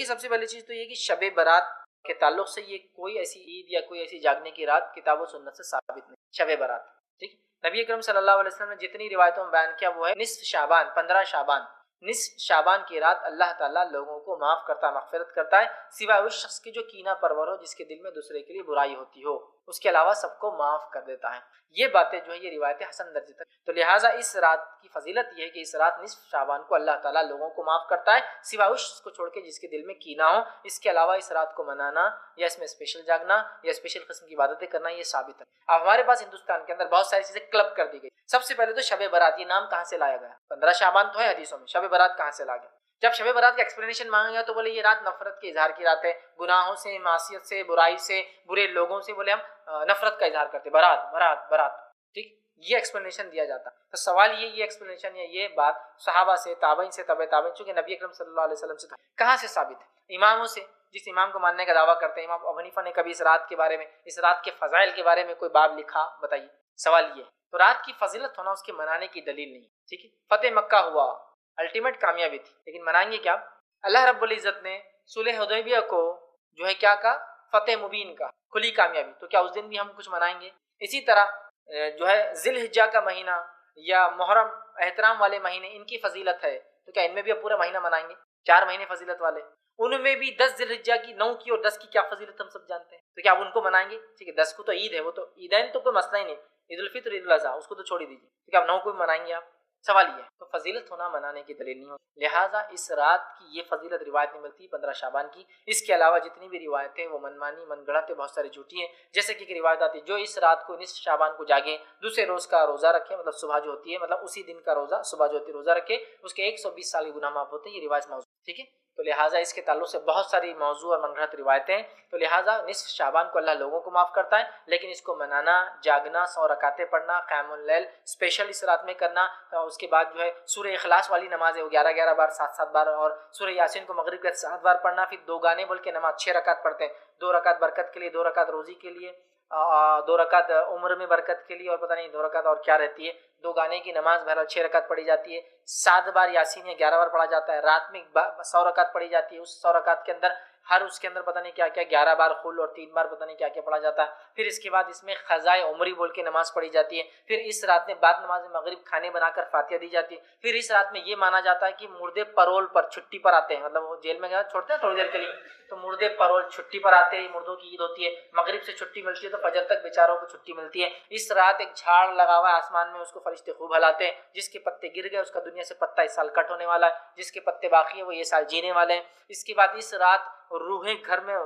سب سے پہلی چیز تو یہ کہ شب برات کے تعلق سے یہ کوئی ایسی عید یا کوئی ایسی جاگنے کی رات کتاب و سنت سے ثابت نہیں. شب برات ٹھیک. نبی اکرم صلی اللہ علیہ وسلم نے جتنی روایتوں میں بیان کیا وہ ہے نصف شعبان 15 شعبان. نصف شعبان کی رات اللہ تعالیٰ لوگوں کو معاف کرتا مغفرت کرتا ہے سوائے اس شخص کی جو کینہ پرور ہو جس کے دل میں دوسرے کے لیے برائی ہوتی ہو. اس کے علاوہ سب کو معاف کر دیتا ہے. یہ باتیں جو ہے یہ روایتیں حسن درجے تک. تو لہٰذا اس رات کی فضیلت یہ ہے کہ اس رات نصف شعبان کو اللہ تعالیٰ لوگوں کو معاف کرتا ہے سوائے اس شخص کو چھوڑ کے جس کے دل میں کینہ ہو. اس کے علاوہ اس رات کو منانا یا اس میں اسپیشل جاگنا یا اسپیشل قسم کی عبادتیں کرنا یہ ثابت ہے. اب ہمارے پاس ہندوستان کے اندر بہت ساری چیزیں کلب کر دی گئی. سب سے پہلے تو شب برات یہ نام کہاں سے لایا گیا؟ 15 شعبان تو ہے حدیثوں میں, شب برات کہاں سے لایا گیا؟ جب شب برات کا ایکسپلینیشن مانگا گیا تو بولے یہ رات نفرت کے اظہار کی رات ہے, گناہوں سے, معصیت سے, برائی سے, برے لوگوں سے بولے ہم نفرت کا اظہار کرتے. برات برات برات ٹھیک, یہ ایکسپلینیشن دیا جاتا. تو سوال یہ ایکسپلینیشن یا یہ بات صحابہ سے, تابعین سے, تبع تابعین, چونکہ نبی اکرم صلی اللہ علیہ وسلم سے کہاں سے ثابت ہے؟ اماموں سے, جس امام کو ماننے کا دعویٰ کرتے ہیں. امام ابو حنیفہ نے کبھی اس رات کے بارے میں, اس رات کے فضائل کے بارے میں کوئی باب لکھا؟ بتائیے. سوال یہ. تو رات کی فضیلت ہونا اس کے منانے کی دلیل نہیں. ٹھیک ہے, فتح مکہ ہوا, الٹیمیٹ کامیابی تھی, لیکن منائیں گے کیا؟ اللہ رب العزت نے صلح حدیبیہ کو جو ہے کیا کہا؟ فتح مبین کا, کھلی کامیابی. تو کیا اس دن بھی ہم کچھ منائیں گے؟ اسی طرح جو ہے ذی الحجہ کا مہینہ یا محرم احترام والے مہینے, ان کی فضیلت ہے, تو کیا ان میں بھی اب پورا مہینہ منائیں گے؟ 4 مہینے فضیلت والے, ان میں بھی 10 ذی الحجہ کی, 9 کی اور 10 کی کیا فضیلت ہم سب جانتے ہیں. تو کیا اب ان کو منائیں گے؟ ٹھیک ہے, 10 کو تو عید ہے, وہ تو عیدین تو کوئی مسئلہ ہی نہیں, عید الفطر عید الاضحیٰ اس کو تو چھوڑ ہی دیجیے. تو کیا اب 9 کو بھی منائیں گے آپ؟ سوال یہ ہے. تو فضیلت ہونا منانے کی دلیل نہیں ہوتی, لہٰذا اس رات کی یہ فضیلت روایت نہیں ملتی 15 شعبان کی. اس کے علاوہ جتنی بھی روایتیں وہ منمانی, من گڑھت, بہت ساری جھوٹی ہیں. جیسے کہ ایک روایت آتی ہے جو اس رات کو نصف شعبان کو جاگے, دوسرے روز کا روزہ رکھے, مطلب صبح جو ہوتی ہے, مطلب اسی دن کا روزہ, صبح جو ہوتی ہے روزہ رکھے, اس کے 120 سال کے گناہ معاف ہوتے ہیں. یہ روایت موضوع. ٹھیک ہے, تو لہٰذا اس کے تعلق سے بہت ساری موضوع اور من گھڑت روایتیں ہیں. تو لہٰذا نصف شعبان کو اللہ لوگوں کو معاف کرتا ہے, لیکن اس کو منانا, جاگنا, 100 رکعتیں پڑھنا, قیام اللیل اسپیشل اس رات میں کرنا, اس کے بعد جو ہے سورہ اخلاص والی نماز ہے وہ 11 بار 7 بار, اور سورہ یاسین کو مغرب کے 7 بار پڑھنا. پھر 2 گانے بول کے نماز 6 رکعت پڑھتے ہیں, 2 رکعت برکت کے لیے, 2 رکعت روزی کے لیے, 2 رکعت عمر میں برکت کے لیے, اور پتہ نہیں 2 رکعت اور کیا رہتی ہے. 2 گانے کی نماز بہرحال 6 رکعت پڑھی جاتی ہے. 7 بار یاسین یا 11 بار پڑھا جاتا ہے. رات میں 100 رکعت پڑھی جاتی ہے. اس 100 رکعت کے اندر ہر اس کے اندر پتہ نہیں کیا کیا 11 بار قل اور 3 بار پتہ نہیں کیا کیا پڑھا جاتا ہے. پھر اس کے بعد اس میں قضائے عمری بول کے نماز پڑھی جاتی ہے. پھر اس رات میں بعد نماز مغرب کھانے بنا کر فاتحہ دی جاتی ہے. پھر اس رات میں یہ مانا جاتا ہے کہ مردے پرول پر چھٹی پر آتے ہیں, مطلب وہ جیل میں چھوڑتے ہیں تھوڑی دیر کے لیے, تو مردے پرول چھٹی پر آتے ہیں. مردوں کی عید ہوتی ہے, مغرب سے چھٹی ملتی ہے تو فجر تک بیچاروں کو چھٹی ملتی ہے. اس رات ایک جھاڑ لگا ہوا ہے آسمان میں, اس کو فرشتے خوب ہلاتے ہیں. جس کے پتے گر گئے اس کا دنیا سے پتا اس سال کٹ ہونے والا ہے, جس کے پتے باقی ہیں وہ یہ سال جینے والے ہیں. اس کے بعد اس رات روحیں گھر میں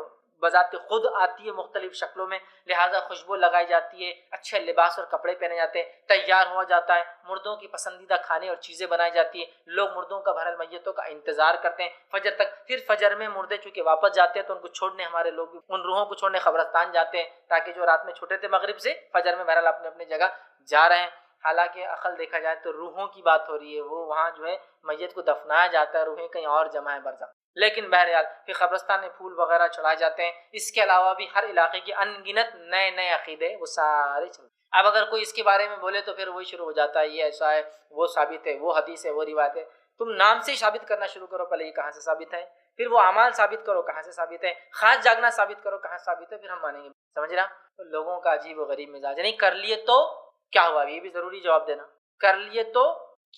بذات خود آتی ہے مختلف شکلوں میں, لہٰذا خوشبو لگائی جاتی ہے, اچھے لباس اور کپڑے پہنے جاتے ہیں, تیار ہوا جاتا ہے, مردوں کی پسندیدہ کھانے اور چیزیں بنائی جاتی ہیں. لوگ مردوں کا بہرحال میتوں کا انتظار کرتے ہیں فجر تک. پھر فجر میں مردے چونکہ واپس جاتے ہیں تو ان کو چھوڑنے ہمارے لوگ بھی ان روحوں کو چھوڑنے قبرستان جاتے ہیں, تاکہ جو رات میں چھوٹے تھے مغرب سے فجر میں بہرحال اپنے اپنے جگہ جا رہے ہیں. حالانکہ عقل دیکھا جائے تو روحوں کی بات ہو رہی ہے, وہ وہاں جو ہے میت کو دفنایا جاتا ہے, روحیں کہیں اور جمع ہے برزخ. لیکن بہرحال پھر قبرستان میں پھول وغیرہ چڑھائے جاتے ہیں. اس کے علاوہ بھی ہر علاقے کی ان گنت نئے نئے عقیدے وہ سارے چلتے. اب اگر کوئی اس کے بارے میں بولے تو پھر وہی شروع ہو جاتا ہے, یہ ایسا ہے, وہ ثابت ہے, وہ حدیث ہے, وہ روایت ہے. تم نام سے ہی ثابت کرنا شروع کرو, پہلے یہ کہاں سے ثابت ہے, پھر وہ اعمال ثابت کرو کہاں سے ثابت ہے, خاص جاگنا ثابت کرو کہاں ثابت ہے, پھر ہم مانیں گے. سمجھ رہا؟ تو لوگوں کا عجیب و غریب مزاج ہے. نہیں کر لیے تو کیا ہوا, یہ بھی ضروری جواب دینا. کر لیے تو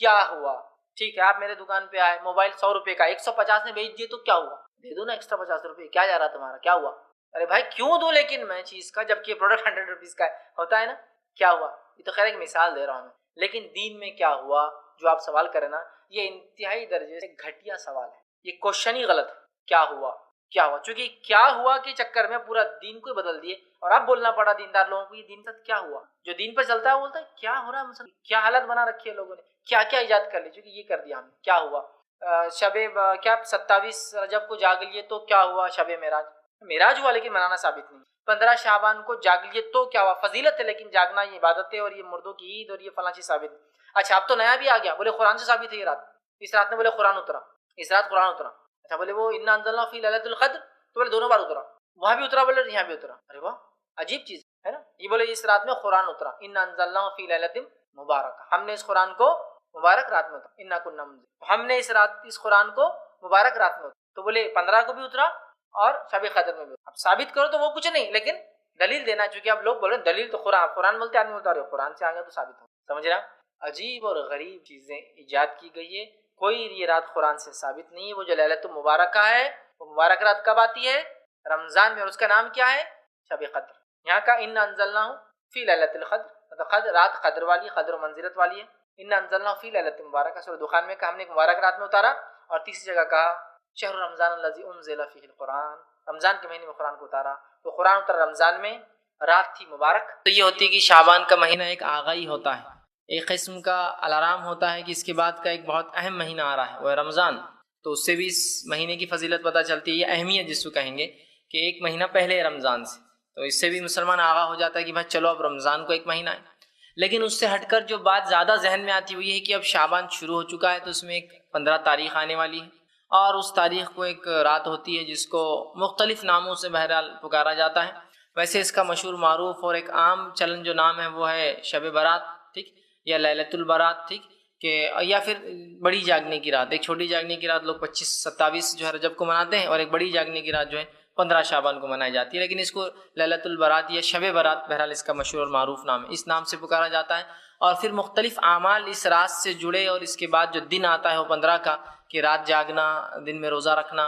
کیا ہوا؟ ٹھیک ہے, آپ میرے دکان پہ آئے, موبائل 100 روپے کا 150 میں بیچ دیے تو کیا ہوا؟ دے دو نا ایکسٹرا 50 روپے, کیا جا رہا تمہارا, کیا ہوا؟ ارے بھائی کیوں دو لیکن میں چیز کا, جبکہ یہ پروڈکٹ 100 روپیز کا ہوتا ہے نا, کیا ہوا؟ یہ تو خیر ایک مثال دے رہا ہوں میں. لیکن دین میں کیا ہوا جو آپ سوال کریں نا, یہ انتہائی درجے سے گھٹیا سوال ہے, یہ کوشچن ہی غلط ہے. کیا ہوا کیا ہوا, چونکہ کیا ہوا کے چکر میں پورا دین کو بدل دیے, اور اب بولنا پڑا دیندار لوگوں کو یہ دین ساتھ کیا ہوا. جو دین پر چلتا ہے وہ بولتا ہے کیا ہو رہا ہے, مثلا کیا حالت بنا رکھی ہے لوگوں نے, کیا کیا ایجاد کر لی, چونکہ یہ کر دیا ہم نے, کیا ہوا. شب کیا 27 رجب کو جاگ لیے تو کیا ہوا, شب معراج, معراج ہوا لیکن منانا ثابت نہیں. 15 شعبان کو جاگ لیے تو کیا ہوا, فضیلت ہے, لیکن جاگنا یہ عبادت ہے, اور یہ مردوں کی عید اور یہ فلاں چیز ثابت ہے. اچھا اب تو نیا بھی آ گیا, بولے قرآن سے ثابت ہے یہ رات, اس رات میں بولے قرآن اترا, اس رات قرآن اترا. اچھا بولے وہ انا انزلنا فی لیلۃ القدر, تو بولے دونوں بار اترا, وہاں بھی اترا بولے یہاں بھی اترا. ارے واہ عجیب چیز ہے نا. یہ بولے اس رات میں قرآن اترا, انا انزلنا فی لیلۃ مبارکہ, ہم نے اس قرآن کو مبارک رات میں اترا, انا کنا منذرین, ہم نے اس قرآن کو مبارک رات میں اترا. تو بولے 15 کو بھی اترا اور شب قدر میں بھی. اب ثابت کرو تو وہ کچھ نہیں، لیکن دلیل دینا، چونکہ اب لوگ بولے دلیل تو قرآن بولتے آدمی بولتا رہے قرآن سے آگے تو ثابت ہو. سمجھ رہا؟ عجیب اور غریب چیزیں ایجاد کی گئی ہے. کوئی یہ رات قرآن سے ثابت نہیں ہے. وہ جو لیلۃ المبارکہ ہے، وہ مبارک رات کب آتی ہے؟ رمضان میں، اور اس کا نام کیا ہے؟ شب قدر. یہاں کا ان انزلناہ فی لیلۃ القدر، مطلب قدر رات قدر والی، قدر و منزلت والی ہے. ان انزلناہ فی لیلۃ مبارکہ، سورہ دخان میں کہا ہم نے ایک مبارک رات میں اتارا. اور تیسری جگہ کہا شہر رمضان الذی انزل فیہ القرآن، رمضان کے مہینے میں قرآن کو اتارا. تو قرآن اترا رمضان میں، رات تھی مبارک. تو یہ ہوتی ہے کہ شعبان کا مہینہ ایک آغائی ہوتا ہے، ایک قسم کا الارم ہوتا ہے کہ اس کے بعد کا ایک بہت اہم مہینہ آ رہا ہے، وہ ہے رمضان. تو اس سے بھی اس مہینے کی فضیلت پتہ چلتی ہے، یہ اہمیت جس کو کہیں گے کہ ایک مہینہ پہلے ہے رمضان سے. تو اس سے بھی مسلمان آگاہ ہو جاتا ہے کہ بھائی چلو اب رمضان کو ایک مہینہ ہے. لیکن اس سے ہٹ کر جو بات زیادہ ذہن میں آتی ہے وہ یہ ہے کہ اب شعبان شروع ہو چکا ہے، تو اس میں ایک 15 تاریخ آنے والی ہے، اور اس تاریخ کو ایک رات ہوتی ہے جس کو مختلف ناموں سے بہرحال پکارا جاتا ہے. ویسے اس کا مشہور معروف اور ایک عام چلن جو نام ہے وہ ہے شب برات، ٹھیک، یا لیلۃ البرات، ٹھیک، کہ یا پھر بڑی جاگنے کی رات. ایک چھوٹی جاگنے کی رات لوگ 25-27 جو ہے رجب کو مناتے ہیں، اور ایک بڑی جاگنے کی رات جو ہے 15 شعبان کو منائی جاتی ہے. لیکن اس کو لیلۃ البرات یا شب برات بہرحال اس کا مشہور اور معروف نام ہے، اس نام سے پکارا جاتا ہے. اور پھر مختلف اعمال اس رات سے جڑے، اور اس کے بعد جو دن آتا ہے وہ 15 کا، کہ رات جاگنا، دن میں روزہ رکھنا،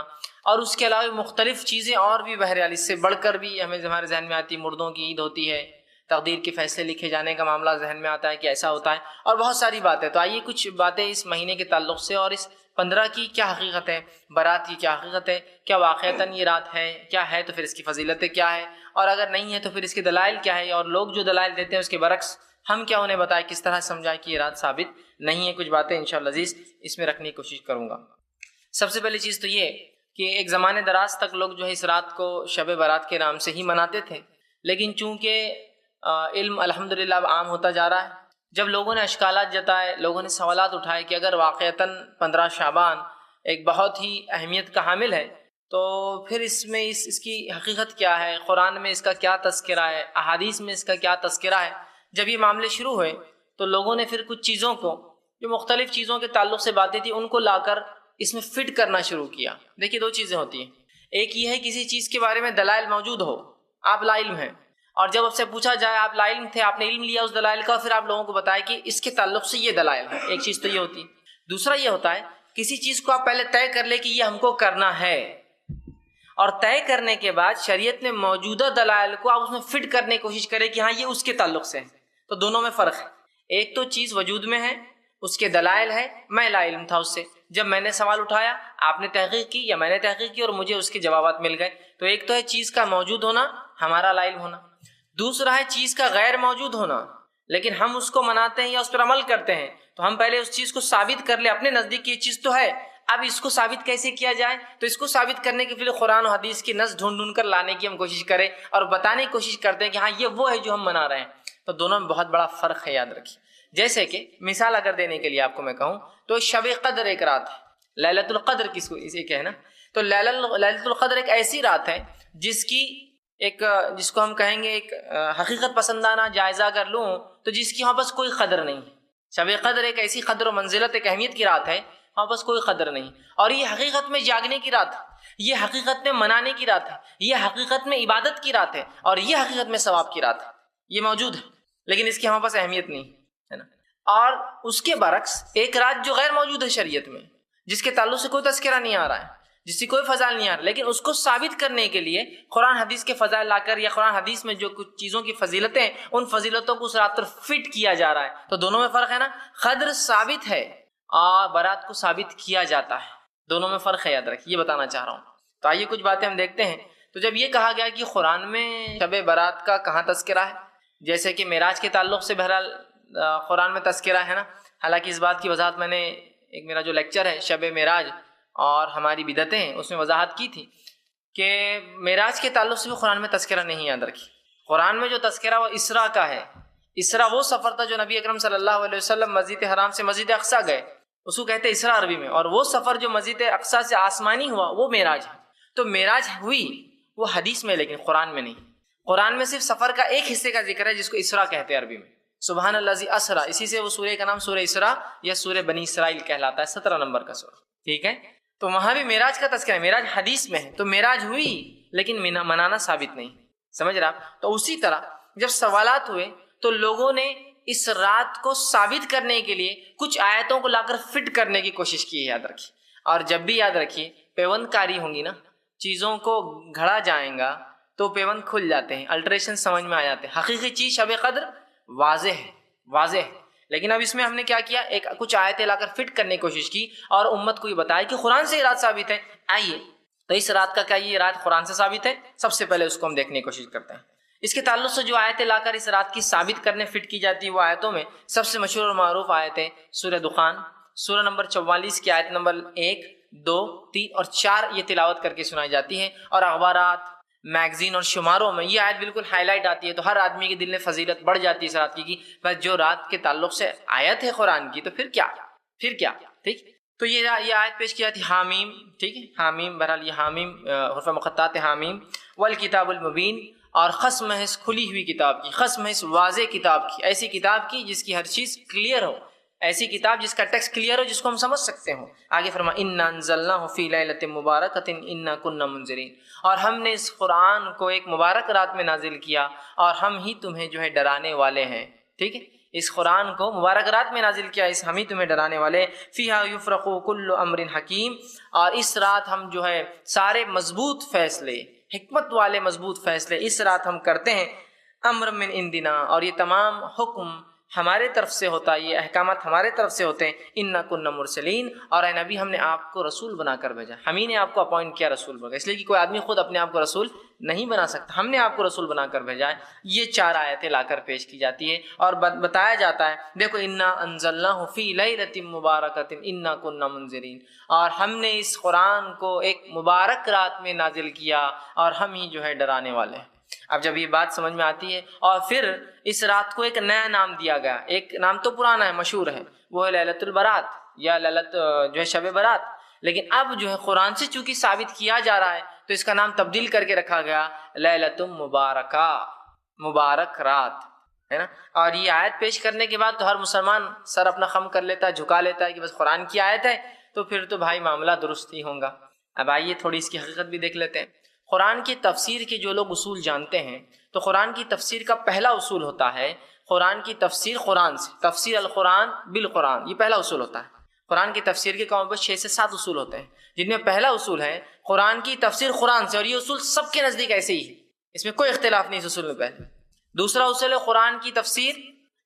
اور اس کے علاوہ مختلف چیزیں اور بھی بہرحال اس سے بڑھ کر بھی ہمیں ہمارے ذہن میں آتی ہے. مردوں کی عید ہوتی ہے، تقدیر کے فیصلے لکھے جانے کا معاملہ ذہن میں آتا ہے کہ ایسا ہوتا ہے، اور بہت ساری باتیں. تو آئیے کچھ باتیں اس مہینے کے تعلق سے، اور اس 15 کی کیا حقیقت ہے، برات کی کیا حقیقت ہے، کیا واقعتاً یہ رات ہے، کیا ہے تو پھر اس کی فضیلتیں کیا ہے، اور اگر نہیں ہے تو پھر اس کے دلائل کیا ہے، اور لوگ جو دلائل دیتے ہیں اس کے برعکس ہم کیا انہیں بتائیں، کس طرح سمجھائیں کہ یہ رات ثابت نہیں ہے. کچھ باتیں انشاءاللہ عزیز اس میں رکھنے کی کوشش کروں گا. سب سے پہلی چیز تو یہ کہ ایک زمانے دراز تک لوگ جو ہے اس رات کو شب برات کے نام سے ہی مناتے تھے، لیکن چونکہ علم الحمدللہ اب عام ہوتا جا رہا ہے، جب لوگوں نے اشکالات جتائے، لوگوں نے سوالات اٹھائے کہ اگر واقعتاً 15 شعبان ایک بہت ہی اہمیت کا حامل ہے، تو پھر اس میں اس کی حقیقت کیا ہے، قرآن میں اس کا کیا تذکرہ ہے، احادیث میں اس کا کیا تذکرہ ہے. جب یہ معاملے شروع ہوئے تو لوگوں نے پھر کچھ چیزوں کو، جو مختلف چیزوں کے تعلق سے باتیں تھیں، ان کو لا کر اس میں فٹ کرنا شروع کیا. دیکھیے دو چیزیں ہوتی ہیں، ایک یہ ہے کسی چیز کے بارے میں دلائل موجود ہو، آپ لا علم ہیں، اور جب آپ سے پوچھا جائے آپ لا علم تھے، آپ نے علم لیا اس دلائل کا، پھر آپ لوگوں کو بتائیں کہ اس کے تعلق سے یہ دلائل ہے. ایک چیز تو یہ ہوتی ہے. دوسرا یہ ہوتا ہے کسی چیز کو آپ پہلے طے کر لیں کہ یہ ہم کو کرنا ہے، اور طے کرنے کے بعد شریعت میں موجودہ دلائل کو آپ اس میں فٹ کرنے کی کوشش کریں کہ ہاں یہ اس کے تعلق سے ہے. تو دونوں میں فرق ہے. ایک تو چیز وجود میں ہے، اس کے دلائل ہے، میں لا علم تھا اس سے، جب میں نے سوال اٹھایا آپ نے تحقیق کی یا میں نے تحقیق کی اور مجھے اس کے جوابات مل گئے. تو ایک تو ہے چیز کا موجود ہونا، ہمارا لا علم ہونا. دوسرا ہے چیز کا غیر موجود ہونا، لیکن ہم اس کو مناتے ہیں یا اس پر عمل کرتے ہیں. تو ہم پہلے اس چیز کو ثابت کر لیں اپنے نزدیک، یہ چیز تو ہے، اب اس کو ثابت کیسے کیا جائے. تو اس کو ثابت کرنے کے لیے قرآن و حدیث کی نص ڈھونڈ کر لانے کی ہم کوشش کریں، اور بتانے کی کوشش کرتے ہیں کہ ہاں یہ وہ ہے جو ہم منا رہے ہیں. تو دونوں میں بہت بڑا فرق ہے، یاد رکھیے. جیسے کہ مثال اگر دینے کے لیے آپ کو میں کہوں تو شب قدر ایک رات ہے، لیلۃ القدر کس کو اسے کہنا. تو لیلۃ القدر ایک ایسی رات ہے جس کو ہم کہیں گے ایک حقیقت پسندانہ جائزہ اگر لوں تو جس کی وہاں بس کوئی قدر نہیں. شب قدر ایک ایسی قدر و منزلت، ایک اہمیت کی رات ہے، وہاں بس کوئی قدر نہیں. اور یہ حقیقت میں جاگنے کی رات ہے، یہ حقیقت میں منانے کی رات ہے، یہ حقیقت میں عبادت کی رات ہے، اور یہ حقیقت میں ثواب کی رات ہے. یہ موجود ہے لیکن اس کی ہمارے پاس اہمیت نہیں ہے نا. اور اس کے برعکس ایک رات جو غیر موجود ہے شریعت میں، جس کے تعلق سے کوئی تذکرہ نہیں آ رہا ہے، جس کی کوئی فضائل نہیں آ رہا، لیکن اس کو ثابت کرنے کے لیے قرآن حدیث کے فضائل لا کر یا قرآن حدیث میں جو کچھ چیزوں کی فضیلتیں ہیں ان فضیلتوں کو اس رات پر فٹ کیا جا رہا ہے. تو دونوں میں فرق ہے نا. قدر ثابت ہے اور برات کو ثابت کیا جاتا ہے، دونوں میں فرق ہے، یاد رکھیے، یہ بتانا چاہ رہا ہوں. تو آئیے کچھ باتیں ہم دیکھتے ہیں. تو جب یہ کہا گیا کہ قرآن میں شب برات کا کہاں تذکرہ ہے، جیسے کہ معراج کے تعلق سے بہرحال قرآن میں تذکرہ ہے نا. حالانکہ اس بات کی وضاحت میں نے ایک میرا جو لیکچر ہے شب معراج اور ہماری بدعتیں ہیں اس میں وضاحت کی تھی کہ معراج کے تعلق سے بھی قرآن میں تذکرہ نہیں. یاد رکھیے قرآن میں جو تذکرہ وہ اسراء کا ہے. اسراء وہ سفر تھا جو نبی اکرم صلی اللہ علیہ وسلم مسجد حرام سے مسجد اقصیٰ گئے، اس کو کہتے ہیں اسراء عربی میں. اور وہ سفر جو مسجد اقصیٰ سے آسمانی ہوا وہ معراج ہے. تو معراج ہوئی وہ حدیث میں لیکن قرآن میں نہیں. قرآن میں صرف سفر کا ایک حصے کا ذکر ہے جس کو اسراء کہتے ہیں عربی میں. سبحان الذی اسریٰ، اسی سے وہ سورہ کا نام سورہ اسراء یا سورہ بنی اسرائیل کہلاتا ہے، 17 نمبر کا سورہ. ٹھیک ہے. تو وہاں بھی معراج کا تذکرہ ہے، معراج حدیث میں ہے، تو معراج ہوئی لیکن منانا ثابت نہیں، سمجھ رہے آپ؟ تو اسی طرح جب سوالات ہوئے تو لوگوں نے اس رات کو ثابت کرنے کے لیے کچھ آیتوں کو لا کر فٹ کرنے کی کوشش کی ہے، یاد رکھیے۔ اور جب بھی یاد رکھیے پیوند کاری ہوں گی نا، چیزوں کو گھڑا جائیں گا تو پیوند کھل جاتے ہیں، الٹریشن سمجھ میں آ جاتے ہیں۔ حقیقی چیز شب قدر واضح ہے، لیکن اب اس میں ہم نے کیا کیا، کچھ آیتیں لا کر فٹ کرنے کی کوشش کی اور امت کو یہ بتایا کہ قرآن سے یہ رات ثابت ہے۔ آئیے تو اس رات کا کیا یہ رات قرآن سے ثابت ہے؟ سب سے پہلے اس کو ہم دیکھنے کی کوشش کرتے ہیں۔ اس کے تعلق سے جو آیتیں لا کر اس رات کی ثابت کرنے فٹ کی جاتی ہے، وہ آیتوں میں سب سے مشہور اور معروف آیتیں سورہ دخان، سورہ نمبر 44 کی آیت نمبر 1، 2، 3 اور 4 یہ تلاوت کر کے سنائی جاتی ہے، اور اخبارات، میگزین اور شماروں میں یہ آیت بالکل ہائی لائٹ آتی ہے، تو ہر آدمی کے دل میں فضیلت بڑھ جاتی ہے اس رات کی بس جو رات کے تعلق سے آیت ہے قرآن کی، تو پھر کیا ٹھیک۔ تو یہ آیت پیش کی جاتی ہے حامیم، ٹھیک ہے، حامیم، بہرحال یہ حامیم حروف مقطعات حامیم، والکتاب المبین، اور قسم ہے اس کھلی ہوئی کتاب کی، قسم ہے اس واضح کتاب کی، ایسی کتاب کی جس کی ہر چیز کلیئر ہو، ایسی کتاب جس کا ٹیکسٹ کلیئر ہو، جس کو ہم سمجھ سکتے ہوں۔ آگے فرمایا انا انزلناہ فی لیلۃ مبارکۃ انا کنا منذرین، اور ہم نے اس قرآن کو ایک مبارک رات میں نازل کیا اور ہم ہی تمہیں جو ہے ڈرانے والے ہیں، ٹھیک ہے، اس قرآن کو مبارک رات میں نازل کیا، اس ہم ہی تمہیں ڈرانے والے۔ فیہا یفرق کل امر حکیم، اور اس رات ہم جو ہے سارے مضبوط فیصلے، حکمت والے مضبوط فیصلے اس رات ہم کرتے ہیں۔ امر من عندنا، اور یہ تمام حکم ہمارے طرف سے ہوتا ہے، یہ احکامات ہمارے طرف سے ہوتے ہیں۔ انا کنا مرسلین، اور اے نبی ہم نے آپ کو رسول بنا کر بھیجا، ہم ہی نے آپ کو اپوائنٹ کیا رسول بنا، اس لیے کہ کوئی آدمی خود اپنے آپ کو رسول نہیں بنا سکتا، ہم نے آپ کو رسول بنا کر بھیجا ہے۔ یہ 4 آیتیں لا کر پیش کی جاتی ہے اور بتایا جاتا ہے دیکھو انا انزلناہ فی لیلۃ مبارکۃ انا کنا منذرین، اور ہم نے اس قرآن کو ایک مبارک رات میں نازل کیا اور ہم ہی جو ہے ڈرانے والے ہیں۔ اب جب یہ بات سمجھ میں آتی ہے اور پھر اس رات کو ایک نیا نام دیا گیا، ایک نام تو پرانا ہے، مشہور ہے، وہ ہے لیلۃ البرات یا لیلۃ جو ہے شب برات، لیکن اب جو ہے قرآن سے چونکہ ثابت کیا جا رہا ہے تو اس کا نام تبدیل کر کے رکھا گیا لیلۃ مبارکہ، مبارک رات، ہے نا۔ اور یہ آیت پیش کرنے کے بعد تو ہر مسلمان سر اپنا خم کر لیتا ہے، جھکا لیتا ہے کہ بس قرآن کی آیت ہے تو پھر تو بھائی معاملہ درست ہی ہوگا۔ اب آئیے تھوڑی اس کی حقیقت بھی دیکھ لیتے ہیں۔ قرآن کی تفسیر کے جو لوگ اصول جانتے ہیں تو قرآن کی تفسیر کا پہلا اصول ہوتا ہے قرآن کی تفسیر قرآن سے، تفسیر القرآن بالقرآن، یہ پہلا اصول ہوتا ہے۔ قرآن کی تفسیر کے کم بیش 6 سے 7 اصول ہوتے ہیں، جن میں پہلا اصول ہے قرآن کی تفسیر قرآن سے، اور یہ اصول سب کے نزدیک ایسے ہی ہے، اس میں کوئی اختلاف نہیں اس اصول میں پہلے۔ دوسرا اصول ہے قرآن کی تفسیر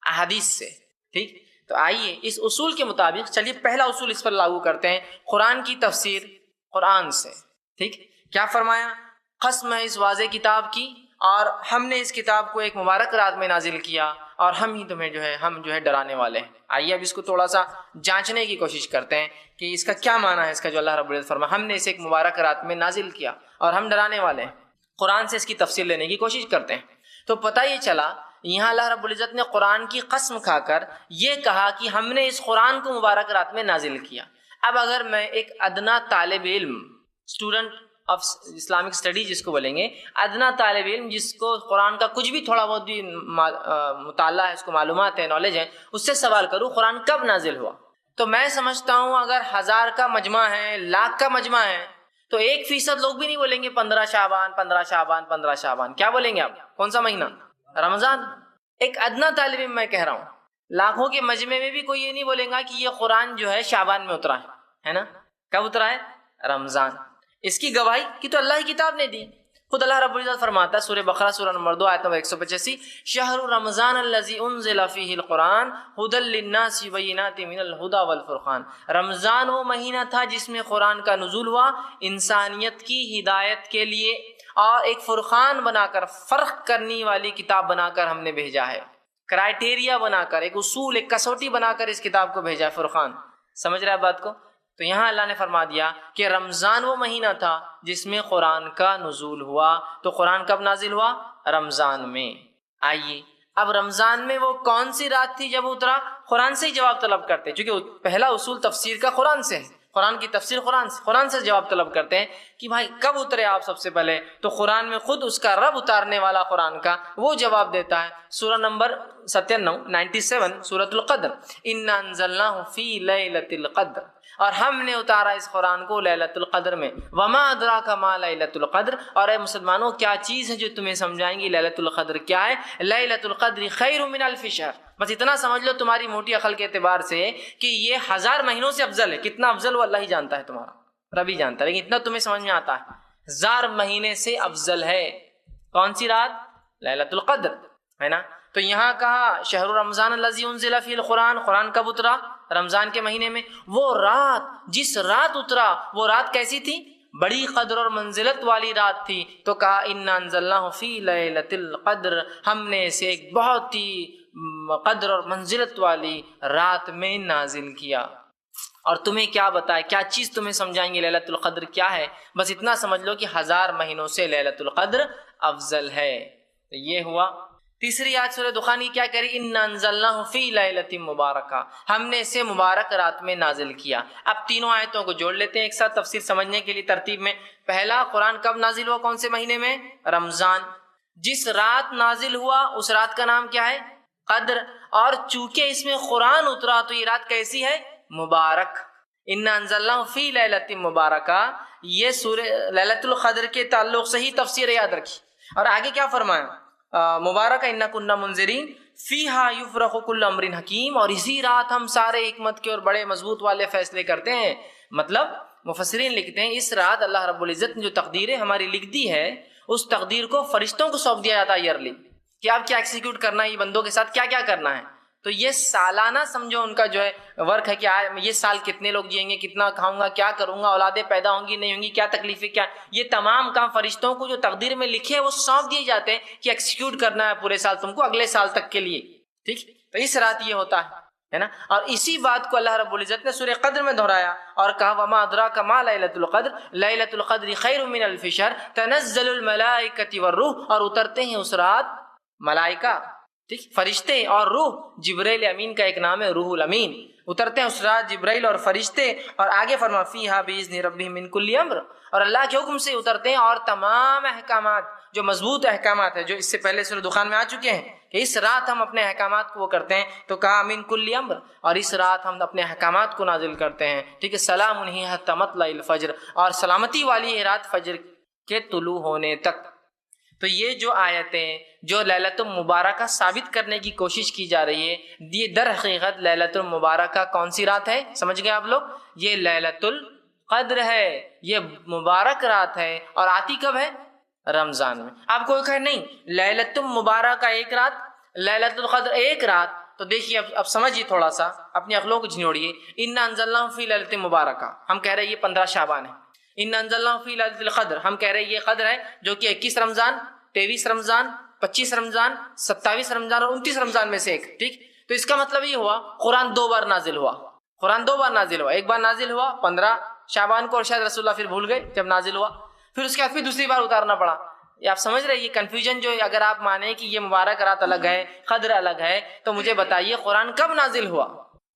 احادیث سے، ٹھیک۔ تو آئیے اس اصول کے مطابق چلیے پہلا اصول اس پر لاگو کرتے ہیں، قرآن کی تفسیر قرآن سے، ٹھیک۔ کیا فرمایا؟ قسم ہے اس واضح کتاب کی، اور ہم نے اس کتاب کو ایک مبارک رات میں نازل کیا اور ہم ہی تمہیں جو ہے ہم جو ہے ڈرانے والے ہیں۔ آئیے اب اس کو تھوڑا سا جانچنے کی کوشش کرتے ہیں کہ اس کا کیا معنی ہے، اس کا جو اللہ رب العزت فرمایا ہم نے اسے ایک مبارک رات میں نازل کیا اور ہم ڈرانے والے ہیں۔ قرآن سے اس کی تفسیر لینے کی کوشش کرتے ہیں تو پتہ یہ چلا یہاں اللہ رب العزت نے قرآن کی قسم کھا کر یہ کہا کہ ہم نے اس قرآن کو مبارک رات میں نازل کیا۔ اب اگر میں ایک ادنا طالب علم، اسٹوڈنٹ آف اسلامک اسٹڈی جس کو بولیں گے، ادنا طالب علم جس کو قرآن کا کچھ بھی تھوڑا بہت بھی مطالعہ ہے، اس کو معلومات ہے، نالج ہے، اس سے سوال کروں قرآن کب نازل ہوا، تو میں سمجھتا ہوں اگر 1000 کا مجمع ہے، لاکھ کا مجمع ہے، تو 1% لوگ بھی نہیں بولیں گے 15 شعبان 15 شعبان 15 شعبان، کیا بولیں گے آپ؟ کون سا مہینہ؟ رمضان۔ ایک ادنا طالب علم میں کہہ رہا ہوں، لاکھوں کے مجمع میں بھی کوئی یہ نہیں بولے گا کہ یہ قرآن جو ہے شعبان میں اترا ہے نا؟ کب اترا ہے؟ رمضان۔ اس کی گواہی کی تو اللہ کی کتاب نے دی، خود اللہ رب العزت فرماتا ہے سورہ بقرہ سورہ نمبر 2 آیت نمبر 185، شہر رمضان الذی انزل فیہ القرآن ھدی للناس وبینات من الھدی والفرقان، رمضان وہ مہینہ تھا جس میں قرآن کا نزول ہوا انسانیت کی ہدایت کے لیے، اور ایک فرقان بنا کر، فرق کرنے والی کتاب بنا کر ہم نے بھیجا ہے، کرائٹیریا بنا کر، ایک اصول، ایک کسوٹی بنا کر اس کتاب کو بھیجا ہے، فرقان۔ سمجھ رہے ہیں بات کو؟ تو یہاں اللہ نے فرما دیا کہ رمضان وہ مہینہ تھا جس میں قرآن کا نزول ہوا، تو قرآن کب نازل ہوا؟ رمضان میں۔ آئیے اب رمضان میں وہ کون سی رات تھی جب اترا؟ قرآن سے ہی جواب طلب کرتے، چونکہ پہلا اصول تفسیر کا قرآن سے ہے، قرآن کی تفسیر قرآن سے جواب طلب کرتے ہیں کہ بھائی کب اترے آپ سب سے پہلے، تو قرآن میں خود اس کا رب اتارنے والا قرآن کا وہ جواب دیتا ہے۔ سورہ نمبر 97 سورۃ القدر، انا انزلناہ فی لیلۃ القدر، اور ہم نے اتارا اس قرآن کو لیلۃ القدر میں۔ وما ادراک ما لیلۃ القدر، اور اے مسلمانوں کیا چیز ہے جو تمہیں سمجھائیں گی لیلۃ القدر کیا ہے؟ لیلۃ القدر خیر من الف شہر، بس اتنا سمجھ لو تمہاری موٹی عقل کے اعتبار سے کہ یہ 1000 مہینوں سے افضل ہے۔ کتنا افضل وہ اللہ ہی جانتا ہے، تمہارا رب ہی جانتا ہے، لیکن اتنا تمہیں سمجھ میں آتا ہے 1000 مہینے سے افضل ہے۔ کون سی رات؟ لیلۃ القدر، ہے نا؟ تو یہاں کہا شہر رمضان الذی انزل فیہ القرآن، قرآن کب اترا؟ رمضان کے مہینے میں۔ وہ رات، جس رات اترا وہ رات کیسی تھی؟ بڑی قدر اور منزلت والی رات تھی، تو کہا انا انزلناہ فی لیلۃ القدر، ہم نے اسے ایک بہت ہی قدر اور منزلت والی رات میں نازل کیا۔ اور تمہیں کیا بتائے، کیا چیز تمہیں سمجھائیں گے لیلۃ القدر کیا ہے؟ بس اتنا سمجھ لو کہ 1000 مہینوں سے لیلۃ القدر افضل ہے۔ تو یہ ہوا۔ تیسری آیت سورہ دخان کی کیا کہہ رہی؟ انا انزلناہ فی لیلۃ مبارکہ، ہم نے اسے مبارک رات میں نازل کیا۔ اب تینوں آیتوں کو جوڑ لیتے ہیں ایک ساتھ تفسیر سمجھنے کے لیے ترتیب میں۔ پہلا، قرآن کب نازل ہوا، کون سے مہینے میں؟ رمضان۔ جس رات نازل ہوا اس رات کا نام کیا ہے؟ قدر۔ اور چونکہ اس میں قرآن اترا تو یہ رات کیسی ہے؟ مبارک۔ انا انزلناہ فی لیلۃ مبارکہ، یہ سورہ لیلۃ القدر کے تعلق سے ہی تفسیر یاد رکھی۔ اور آگے کیا فرمایا؟ مبارک انا کنا منذرین فیہا یفرق کل امر حکیم، اور اسی رات ہم سارے حکمت کے اور بڑے مضبوط والے فیصلے کرتے ہیں۔ مطلب مفسرین لکھتے ہیں اس رات اللہ رب العزت نے جو تقدیریں ہماری لکھ دی ہے اس تقدیر کو فرشتوں کو سونپ دیا جاتا ہے ایئرلی، کہ آپ کیا ایکسیکیوٹ کرنا ہے، یہ بندوں کے ساتھ کیا کیا کرنا ہے۔ تو یہ سالانہ سمجھو ان کا جو ہے ورک ہے کہ یہ سال کتنے لوگ جئیں گے، کتنا کھاؤں گا، کیا کروں گا، اولادیں پیدا ہوں گی نہیں ہوں گی، کیا تکلیفیں، کیا، یہ تمام کام فرشتوں کو جو تقدیر میں لکھے وہ سونپ دیے جاتے ہیں کہ ایکسیکیوٹ کرنا ہے پورے سال تم کو، اگلے سال تک کے لیے۔ ٹھیک، تو اس رات یہ ہوتا ہے نا۔ اور اسی بات کو اللہ رب العزت نے سورہ قدر میں دہرایا اور کہا وما ادراک ما لیلۃ القدر، لیلۃ القدر خیر من الف شہر تنزل الملائکۃ والروح، اور اترتے ہیں اس رات ملائکہ، ٹھیک، فرشتے اور روح۔ جبرائیل امین کا ایک نام ہے روح الامین، اترتے ہیں اس رات جبرائیل اور فرشتے۔ اور آگے فرما فیہا باذن ربہم من کل امر، اور اللہ کے حکم سے اترتے ہیں اور تمام احکامات جو مضبوط احکامات ہیں جو اس سے پہلے سورہ دخان میں آ چکے ہیں کہ اس رات ہم اپنے احکامات کو وہ کرتے ہیں، تو کہا من کل امر، اور اس رات ہم اپنے احکامات کو نازل کرتے ہیں۔ ٹھیک ہے، سلام ہی حتی مطلع الفجر، اور سلامتی والی ہے رات فجر کے طلوع ہونے تک۔ تو یہ جو آیتیں جو لیلۃ المبارکہ ثابت کرنے کی کوشش کی جا رہی ہے، یہ در حقیقت لیلۃ المبارکہ کون سی رات ہے؟ سمجھ گئے آپ لوگ؟ یہ لیلۃ القدر ہے، یہ مبارک رات ہے، اور آتی کب ہے؟ رمضان میں۔ آپ کوئی کہے نہیں لیلۃ المبارکہ ایک رات، لیلۃ القدر ایک رات، تو دیکھیے اب سمجھیے، تھوڑا سا اپنی عقلوں کو جھنجھوڑیے۔ انا انزلناہ فی لیلۃ مبارکہ، ہم کہہ رہے ہیں یہ 15 شعبان ہے۔ انا انزلناہ فی لیلۃ القدر، ہم کہہ رہے ہیں یہ قدر ہے جو کہ 21 رمضان، 23 رمضان، 25 رمضان، 27 رمضان اور 29 رمضان میں سے ایک۔ ٹھیک، تو اس کا مطلب یہ ہوا قرآن 2 بار نازل ہوا، قرآن 2 بار نازل ہوا۔ ایک بار نازل ہوا 15 شعبان کو، اور شاید رسول اللہ پھر بھول گئے جب نازل ہوا، پھر اس کے بعد پھر دوسری بار اتارنا پڑا۔ یہ آپ سمجھ رہے ہیں یہ کنفیوژن جو ہے؟ اگر آپ مانیں کہ یہ مبارک رات الگ ہے، قدر الگ ہے، تو مجھے بتائیے قرآن کب نازل ہوا؟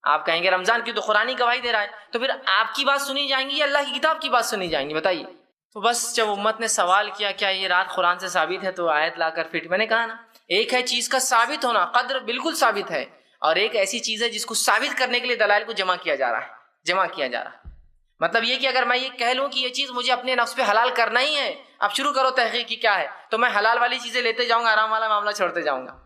آپ کہیں گے رمضان کی، تو قرآن ہی گواہی دے رہا ہے، تو پھر آپ کی بات سنی جائیں گی یا اللہ کی کتاب کی بات سنی جائیں گی؟ بتائیے۔ تو بس جب امت نے سوال کیا کیا یہ رات قرآن سے ثابت ہے، تو آیت لا کر فٹ، میں نے کہا نا، ایک ہے چیز کا ثابت ہونا، قدر بالکل ثابت ہے، اور ایک ایسی چیز ہے جس کو ثابت کرنے کے لیے دلائل کو جمع کیا جا رہا ہے۔ مطلب یہ کہ اگر میں یہ کہہ لوں کہ یہ چیز مجھے اپنے نفس پہ حلال کرنا ہی ہے، اب شروع کرو تحقیق کی کیا ہے، تو میں حلال والی چیزیں لیتے جاؤں گا، حرام والا معاملہ چھوڑتے جاؤں گا۔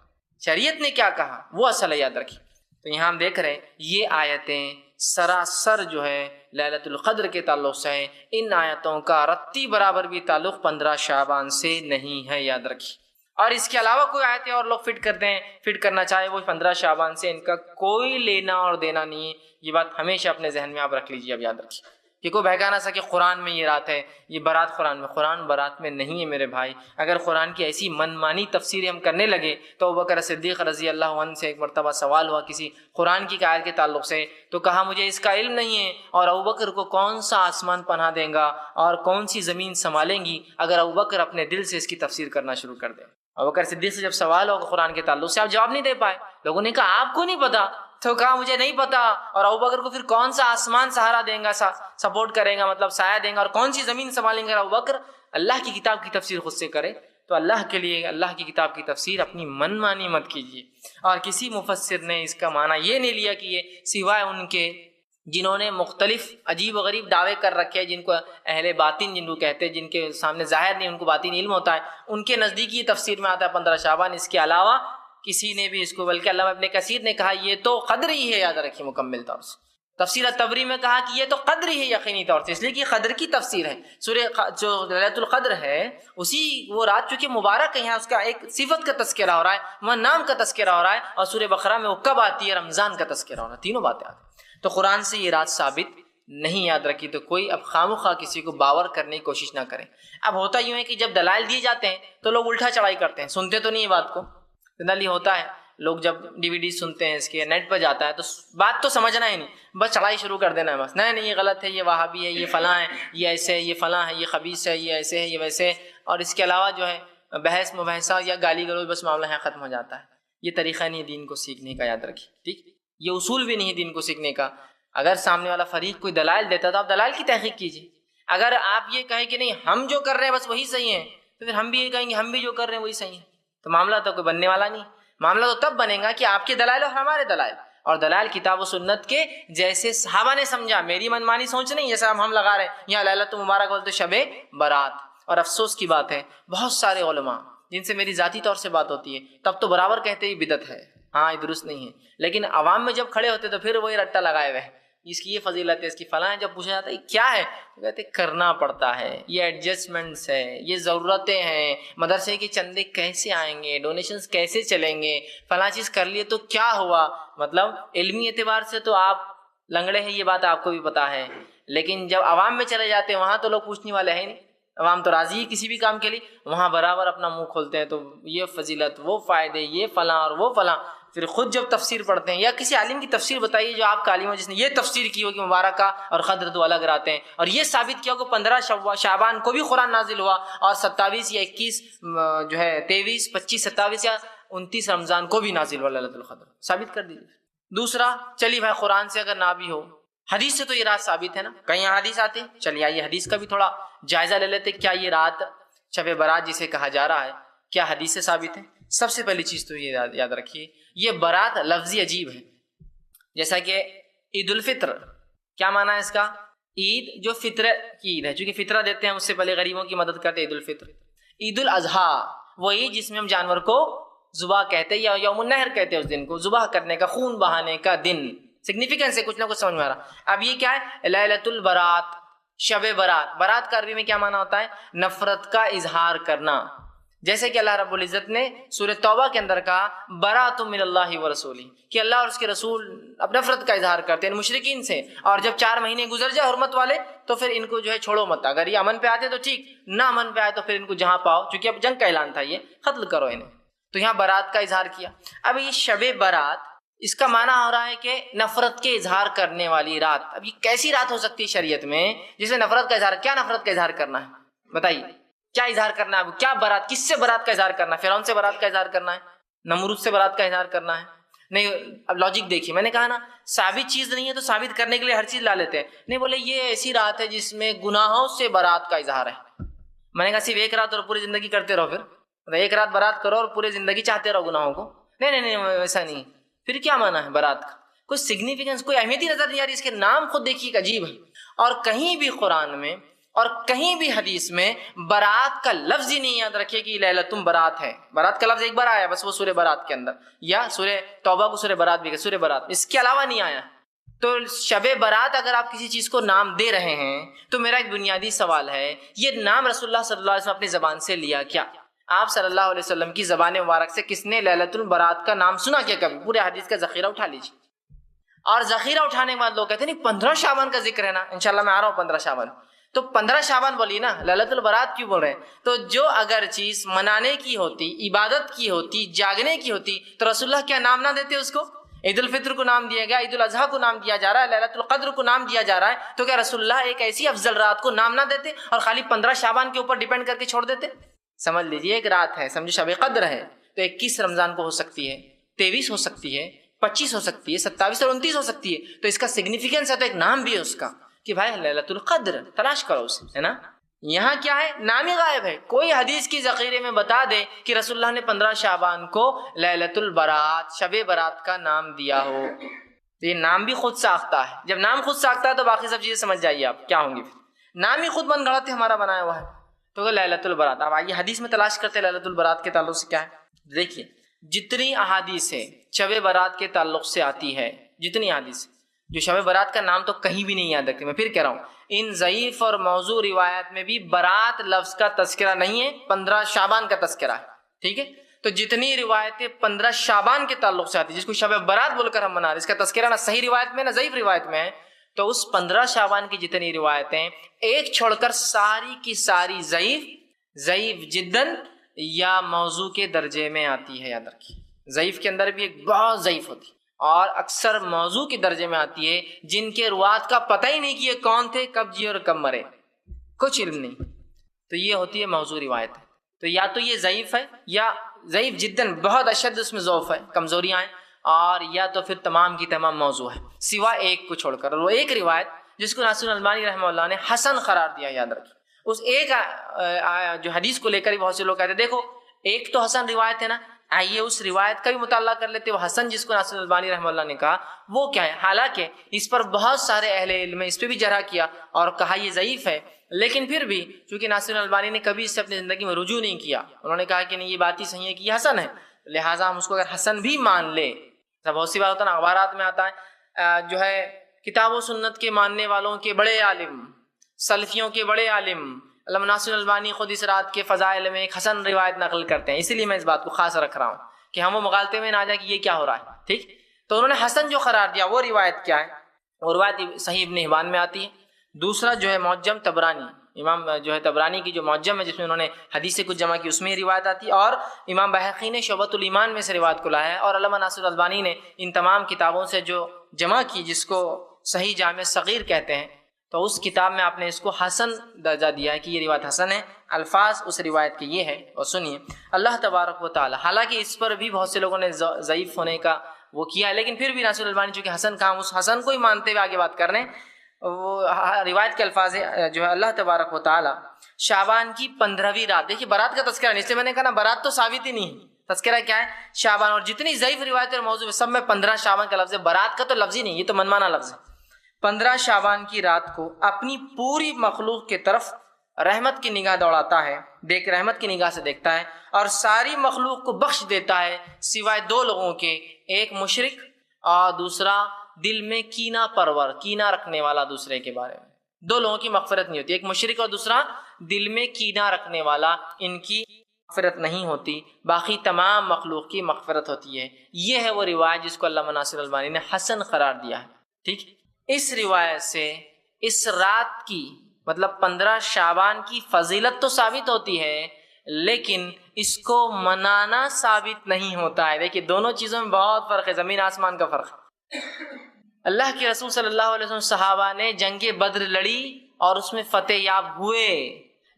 شریعت نے کیا کہا وہ اصل ہے، یاد رکھیے۔ تو یہاں ہم دیکھ رہے ہیں یہ آیتیں سراسر جو ہے لیلۃ القدر کے تعلق سے ہیں۔ ان آیتوں کا رتی برابر بھی تعلق 15 شعبان سے نہیں ہے، یاد رکھیے۔ اور اس کے علاوہ کوئی آیتیں اور لوگ فٹ کرنا چاہے وہ 15 شعبان سے، ان کا کوئی لینا اور دینا نہیں ہے۔ یہ بات ہمیشہ اپنے ذہن میں آپ رکھ لیجیے، اب یاد رکھیے کہ کوئی بہکا نہ سکے قرآن میں یہ رات ہے، یہ برات قرآن میں، قرآن برات میں نہیں ہے میرے بھائی۔ اگر قرآن کی ایسی من مانی تفسیریں ہم کرنے لگے تو ابوبکر صدیق رضی اللہ عنہ سے ایک مرتبہ سوال ہوا کسی قرآن کی آیت کے تعلق سے، تو کہا مجھے اس کا علم نہیں ہے، اور ابوبکر کو کون سا آسمان پناہ دیں گا اور کون سی زمین سنبھالیں گی اگر ابوبکر اپنے دل سے اس کی تفسیر کرنا شروع کر دیں۔ ابوبکر صدیق سے جب سوال ہوگا قرآن کے تعلق سے، آپ جواب نہیں دے پائے۔ لوگوں نے کہا آپ کو نہیں پتا تو کہا مجھے نہیں پتا، اور ابو بکر کو پھر کون سا آسمان سہارا دیں گا، سپورٹ کرے گا، مطلب سایہ دیں گا، اور کون سی زمین سنبھالیں گے؟ ابو بکر اللہ کی کتاب کی تفسیر خود سے کرے۔ تو اللہ کے لیے اللہ کی کتاب کی تفسیر اپنی من مانی مت کیجیے۔ اور کسی مفسر نے اس کا معنی یہ نہیں لیا کہ یہ سوائے ان کے جنہوں نے مختلف عجیب و غریب دعوے کر رکھے ہیں، جن کو اہل باطن جن کو کہتے ہیں، جن کے سامنے ظاہر نہیں، ان کو باطن علم ہوتا ہے، ان کے نزدیک یہ تفسیر میں آتا ہے 15 شعبان۔ اس کے علاوہ کسی نے بھی اس کو، بلکہ علامہ ابن کثیر نے کہا یہ تو قدر ہی ہے، یاد رکھیے مکمل طور سے۔ تفسیر الطبری میں کہا کہ یہ تو قدر ہی ہے یقینی طور سے، اس لیے کہ یہ قدر کی تفسیر ہے۔ سورہ جو لیلۃ القدر ہے، اسی وہ رات چونکہ مبارک ہے، یہاں اس کا ایک صفت کا تذکرہ ہو رہا ہے، وہاں نام کا تذکرہ ہو رہا ہے، اور سورہ بقرہ میں وہ کب آتی ہے، رمضان کا تذکرہ ہو رہا ہے، تینوں باتیں آتی ہیں۔ تو قرآن سے یہ رات ثابت نہیں، یاد رکھی۔ تو کوئی اب خواہ کسی کو باور کرنے کی کوشش نہ کریں۔ اب ہوتا یوں ہے کہ جب دلائل دیے جاتے ہیں تو لوگ الٹا چڑھائی کرتے ہیں، سنتے تو نہیں یہ بات کو۔ جنرلی ہوتا ہے لوگ جب DVD سنتے ہیں، اس کے نیٹ پہ جاتا ہے تو بات تو سمجھنا ہی نہیں، بس چڑھائی شروع کر دینا ہے، بس نہیں یہ غلط ہے، یہ وہابی ہے، یہ فلاں ہے، یہ ایسے ہے، یہ فلاں ہے، یہ خبیث ہے، یہ ایسے ہے، یہ ویسے ہے، اور اس کے علاوہ جو ہے بحث مباحثہ یا گالی گلوچ، بس معاملہ ہے ختم ہو جاتا ہے۔ یہ طریقہ نہیں ہے دین کو سیکھنے کا، یاد رکھیے، ٹھیک؟ یہ اصول بھی نہیں ہے دین کو سیکھنے کا۔ اگر سامنے والا فریق کوئی دلائل دیتا تو آپ دلائل کی تحقیق کیجیے۔ اگر آپ یہ کہیں کہ نہیں ہم جو کر رہے ہیں بس وہی صحیح ہے، تو پھر ہم بھی یہ کہیں گے ہم بھی جو کر رہے ہیں وہی صحیح ہے، تو معاملہ تو کوئی بننے والا نہیں۔ معاملہ تو تب بنے گا کہ آپ کے دلائل اور ہمارے دلائل، اور دلائل کتاب و سنت کے جیسے صحابہ نے سمجھا، میری منمانی سوچ نہیں جیسا ہم لگا رہے ہیں۔ یہاں لیلۃ مبارک بولتے شب برات، اور افسوس کی بات ہے بہت سارے علماء جن سے میری ذاتی طور سے بات ہوتی ہے تب تو برابر کہتے ہیں یہ بدعت ہے، ہاں یہ درست نہیں ہے، لیکن عوام میں جب کھڑے ہوتے تو پھر وہی رٹا لگائے ہوئے، اس کی یہ فضیلت ہے، اس کی فلاں ہے۔ جب پوچھا جاتا ہے یہ کیا ہے، تو کہتے کرنا پڑتا ہے، یہ ایڈجسٹمنٹس ہے، یہ ضرورتیں ہیں، مدرسے کے چندے کیسے آئیں گے، ڈونیشنز کیسے چلیں گے، فلاں چیز کر لیے تو کیا ہوا۔ مطلب علمی اعتبار سے تو آپ لنگڑے ہیں، یہ بات آپ کو بھی پتا ہے، لیکن جب عوام میں چلے جاتے ہیں وہاں تو لوگ پوچھنے والے ہیں نہیں، عوام تو راضی ہے کسی بھی کام کے لیے، وہاں برابر اپنا منہ کھولتے ہیں، تو یہ فضیلت، وہ فائدے، یہ فلاں اور وہ فلاں۔ پھر خود جب تفسیر پڑھتے ہیں یا کسی عالم کی تفسیر بتائیے جو آپ کا عالم ہو، جس نے یہ تفسیر کی ہو کہ مبارکہ اور قدر تو الگ رہتے ہیں، اور یہ ثابت کیا ہو کہ 15 شعبان کو بھی قرآن نازل ہوا، اور 27 یا 21 جو ہے 23 25 27 یا 29 رمضان کو بھی نازل ہوا لیلۃ القدر، ثابت کر دیجیے۔ دوسرا، چلیے بھائی قرآن سے اگر نہ بھی ہو، حدیث سے تو یہ رات ثابت ہے نا، کہیں حدیث آتے ہیں، چلیے آئیے حدیث کا بھی تھوڑا جائزہ لے لیتے، کیا یہ رات شب برات جسے کہا جا رہا ہے کیا حدیث سے ثابت ہے؟ سب سے پہلی چیز تو یہ یاد رکھیے، یہ برات لفظی عجیب ہے، جیسا کہ عید الفطر، کیا معنی ہے اس کا؟ عید جو فطر کی عید ہے، چونکہ فطرہ دیتے ہیں، اس سے پہلے غریبوں کی مدد کرتے عید الفطر۔ عید الاضحیٰ وہ عید جس میں ہم جانور کو ذبح کہتے ہیں، یا یوم النحر کہتے ہیں اس دن کو، ذبح کرنے کا، خون بہانے کا دن، سگنیفیکنس ہے، کچھ نہ کچھ سمجھ میں آ رہا۔ اب یہ کیا ہے؟ لیلۃ البرات، شب برات۔ برات کا عربی میں کیا معنی ہوتا ہے؟ نفرت کا اظہار کرنا، جیسے کہ اللہ رب العزت نے سورہ توبہ کے اندر کہا برات من اللہ ورسولہ، کہ اللہ اور اس کے رسول اب نفرت کا اظہار کرتے ہیں مشرکین سے، اور جب 4 مہینے گزر جائے حرمت والے تو پھر ان کو جو ہے چھوڑو مت، اگر یہ امن پہ آتے تو ٹھیک، نہ امن پہ آئے تو پھر ان کو جہاں پاؤ، چونکہ اب جنگ کا اعلان تھا، یہ قتل کرو انہیں، تو یہاں برات کا اظہار کیا۔ اب یہ شب برات، اس کا معنی ہو رہا ہے کہ نفرت کے اظہار کرنے والی رات۔ اب یہ کیسی رات ہو سکتی ہے شریعت میں جسے نفرت کا اظہار، کیا نفرت کا اظہار کرنا ہے بتائیے، کیا اظہار کرنا ہے؟ کیا برات، کس سے برات کا اظہار کرنا ہے؟ فرعون سے برات کا اظہار کرنا ہے؟ نمرود سے برات کا اظہار کرنا ہے؟ نہیں۔ اب لاجک دیکھیے، میں نے کہا نا ثابت چیز نہیں ہے تو ثابت کرنے کے لیے ہر چیز لا لیتے ہیں، نہیں بولے یہ ایسی رات ہے جس میں گناہوں سے برات کا اظہار ہے۔ میں نے کہا صرف ایک رات اور پوری زندگی کرتے رہو، پھر ایک رات برات کرو اور پوری زندگی چاہتے رہو گناہوں کو؟ نہیں، ویسا نہیں۔ پھر کیا معنی ہے برات کا؟ کوئی سگنیفیکنس، کوئی اہمیت ہی نظر نہیں آ رہی، اس کے نام خود دیکھیے عجیب ہے، اور کہیں بھی قرآن میں اور کہیں بھی حدیث میں برات کا لفظ ہی نہیں یاد رکھے کہ لیلۃ برات ہے۔ برات کا لفظ ایک بار آیا بس، وہ سورہ برات کے اندر، یا سورہ توبہ کو سورہ برات بھی کہ سورہ برات، اس کے علاوہ نہیں آیا۔ تو شب برات اگر آپ کسی چیز کو نام دے رہے ہیں تو میرا ایک بنیادی سوال ہے، یہ نام رسول اللہ صلی اللہ علیہ وسلم اپنی زبان سے لیا کیا؟ آپ صلی اللہ علیہ وسلم کی زبان مبارک سے کس نے لیلۃ البرات کا نام سنا کیا کبھی؟ پورے حدیث کا ذخیرہ اٹھا لیجیے، اور ذخیرہ اٹھانے کے بعد لوگ کہتے ہیں نہیں 15 شعبان کا ذکر ہے نا، انشاءاللہ میں آ رہا ہوں 15 شعبان، تو 15 شعبان بولی نا، لیلۃ البرات کیوں بول رہے ہیں؟ تو جو اگر چیز منانے کی ہوتی، عبادت کی ہوتی، جاگنے کی ہوتی، تو رسول اللہ کیا نام نہ دیتے اس کو؟ عید الفطر کو نام دیا گیا، عید الاضحیٰ کو نام دیا جا رہا ہے، لیلۃ القدر کو نام دیا جا رہا ہے، تو کیا رسول اللہ ایک ایسی افضل رات کو نام نہ دیتے اور خالی 15 شعبان کے اوپر ڈیپینڈ کر کے چھوڑ دیتے؟ سمجھ لیجیے ایک رات ہے، سمجھو شب قدر ہے، تو 21 رمضان کو ہو سکتی ہے، 23 ہو سکتی ہے، 25 ہو سکتی ہے، 27 اور 29 ہو سکتی ہے، تو اس کا سگنیفیکنس ہے، تو ایک نام بھی ہے اس کا کہ بھائی لیلۃ القدر تلاش کرو اسے، ہے نا. یہاں کیا ہے؟ نام ہی غائب ہے. کوئی حدیث کی ذخیرے میں بتا دے کہ رسول اللہ نے 15 شعبان کو لیلۃ البرات، شب برات کا نام دیا ہو. تو یہ نام بھی خود ساختہ ہے. جب نام خود ساختہ ہے تو باقی سب چیزیں سمجھ جائیے آپ کیا ہوں گی. نام ہی خود من گھڑت ہے ہمارا بنایا ہوا ہے. تو لیلۃ البرات، اب آئیے حدیث میں تلاش کرتے لیلۃ البرات کے تعلق سے کیا ہے. دیکھیے جتنی احادیث ہے شب برات کے تعلق سے آتی ہے، جتنی احادیث جو شب برات کا نام تو کہیں بھی نہیں یاد رکھتے، میں پھر کہہ رہا ہوں ان ضعیف اور موضوع روایت میں بھی برات لفظ کا تذکرہ نہیں ہے، 15 شعبان کا تذکرہ ہے. ٹھیک ہے، تو جتنی روایتیں 15 شعبان کے تعلق سے آتی ہے، جس کو شب برات بول کر ہم منا رہے ہیں، اس کا تذکرہ نہ صحیح روایت میں نہ ضعیف روایت میں ہے، تو اس 15 شعبان کی جتنی روایتیں ایک چھوڑ کر ساری کی ساری ضعیف جداً یا موضوع کے درجے میں آتی ہے. یاد رکھیے ضعیف کے اندر بھی ایک بہت ضعیف ہوتی ہے، اور اکثر موضوع کے درجے میں آتی ہے جن کے روات کا پتہ ہی نہیں کہ یہ کون تھے، کب جیے اور کب مرے، کچھ علم نہیں. تو یہ ہوتی ہے موضوع روایت. تو یا تو یہ ضعیف ہے، یا ضعیف جداً بہت اشد اس میں ضعف ہے، کمزوریاں ہیں، اور یا تو پھر تمام کی تمام موضوع ہے سوا ایک کو چھوڑ کر. اور وہ ایک روایت جس کو ناصر الالبانی رحمہ اللہ نے حسن قرار دیا. یاد رکھیے اس ایک جو حدیث کو لے کر ہی بہت سے لوگ کہتے ہیں دیکھو ایک تو حسن روایت ہے نا، آئیے اس روایت کا بھی مطالعہ کر لیتے. وہ حسن جس کو ناصر الالبانی رحمہ اللہ نے کہا وہ کیا ہے؟ حالانکہ اس پر بہت سارے اہل علم اس پہ بھی جرح کیا اور کہا یہ ضعیف ہے، لیکن پھر بھی چونکہ ناصر الالبانی نے کبھی اس سے اپنی زندگی میں رجوع نہیں کیا، انہوں نے کہا کہ نہیں یہ بات ہی صحیح ہے کہ یہ حسن ہے، لہٰذا ہم اس کو اگر حسن بھی مان لے. بہت سی بات ہوتا ہے نا، اخبارات میں آتا ہے جو ہے کتاب و سنت کے ماننے والوں کے بڑے عالم، سلفیوں کے بڑے عالم علامہ ناصر الالبانی خود اس رات کے فضائل میں ایک حسن روایت نقل کرتے ہیں. اسی لیے میں اس بات کو خاص رکھ رہا ہوں کہ ہم وہ مغالطے میں نہ آ جائے کہ یہ کیا ہو رہا ہے. ٹھیک، تو انہوں نے حسن جو قرار دیا وہ روایت کیا ہے؟ وہ روایت صحیح ابن حبان میں آتی ہے. دوسرا جو ہے معجم طبرانی، امام جو ہے طبرانی کی جو معجم ہے جس میں انہوں نے حدیث سے کچھ جمع کی، اس میں روایت آتی ہے. اور امام بہقی نے شعبۃ الایمان میں سے روایت کو لایا ہے، اور علامہ ناصر الالبانی نے ان تمام کتابوں سے جو جمع کی جس کو صحیح جامع صغیر کہتے ہیں، تو اس کتاب میں آپ نے اس کو حسن درجہ دیا ہے کہ یہ روایت حسن ہے. الفاظ اس روایت کے یہ ہے، اور سنیے اللہ تبارک و تعالی، حالانکہ اس پر بھی بہت سے لوگوں نے ضعیف ہونے کا وہ کیا ہے، لیکن پھر بھی ناصر الالبانی چونکہ حسن کہا، اس حسن کو ہی مانتے ہوئے آگے بات کر رہے ہیں. وہ روایت کے الفاظ جو ہے اللہ تبارک و تعالی شعبان کی 15ویں رات، دیکھیے برات کا تذکرہ نہیں، اس لیے میں نے کہا نا برات تو ثابت ہی نہیں ہے، تذکرہ کیا ہے؟ شعبان. اور جتنی ضعیف روایت اور موضوع سب میں 15 شعبان کا لفظ ہے، برات کا تو لفظ ہی نہیں، یہ تو منمانا لفظ ہے. 15 شعبان کی رات کو اپنی پوری مخلوق کی طرف رحمت کی نگاہ دوڑاتا ہے، رحمت کی نگاہ سے دیکھتا ہے، اور ساری مخلوق کو بخش دیتا ہے سوائے 2 لوگوں کے، ایک مشرک اور دوسرا دل میں کینہ پرور، کینہ رکھنے والا دوسرے کے بارے میں. 2 لوگوں کی مغفرت نہیں ہوتی، ایک مشرک اور دوسرا دل میں کینہ رکھنے والا، ان کی مغفرت نہیں ہوتی، باقی تمام مخلوق کی مغفرت ہوتی ہے. یہ ہے وہ روایت جس کو علامہ ناصر الالبانی نے حسن قرار دیا ہے. ٹھیک، اس روایت سے اس رات کی مطلب 15 شعبان کی فضیلت تو ثابت ہوتی ہے، لیکن اس کو منانا ثابت نہیں ہوتا ہے. دیکھیے دونوں چیزوں میں بہت فرق ہے، زمین آسمان کا فرق ہے. اللہ کے رسول صلی اللہ علیہ وسلم صحابہ نے جنگ بدر لڑی اور اس میں فتح یاب ہوئے،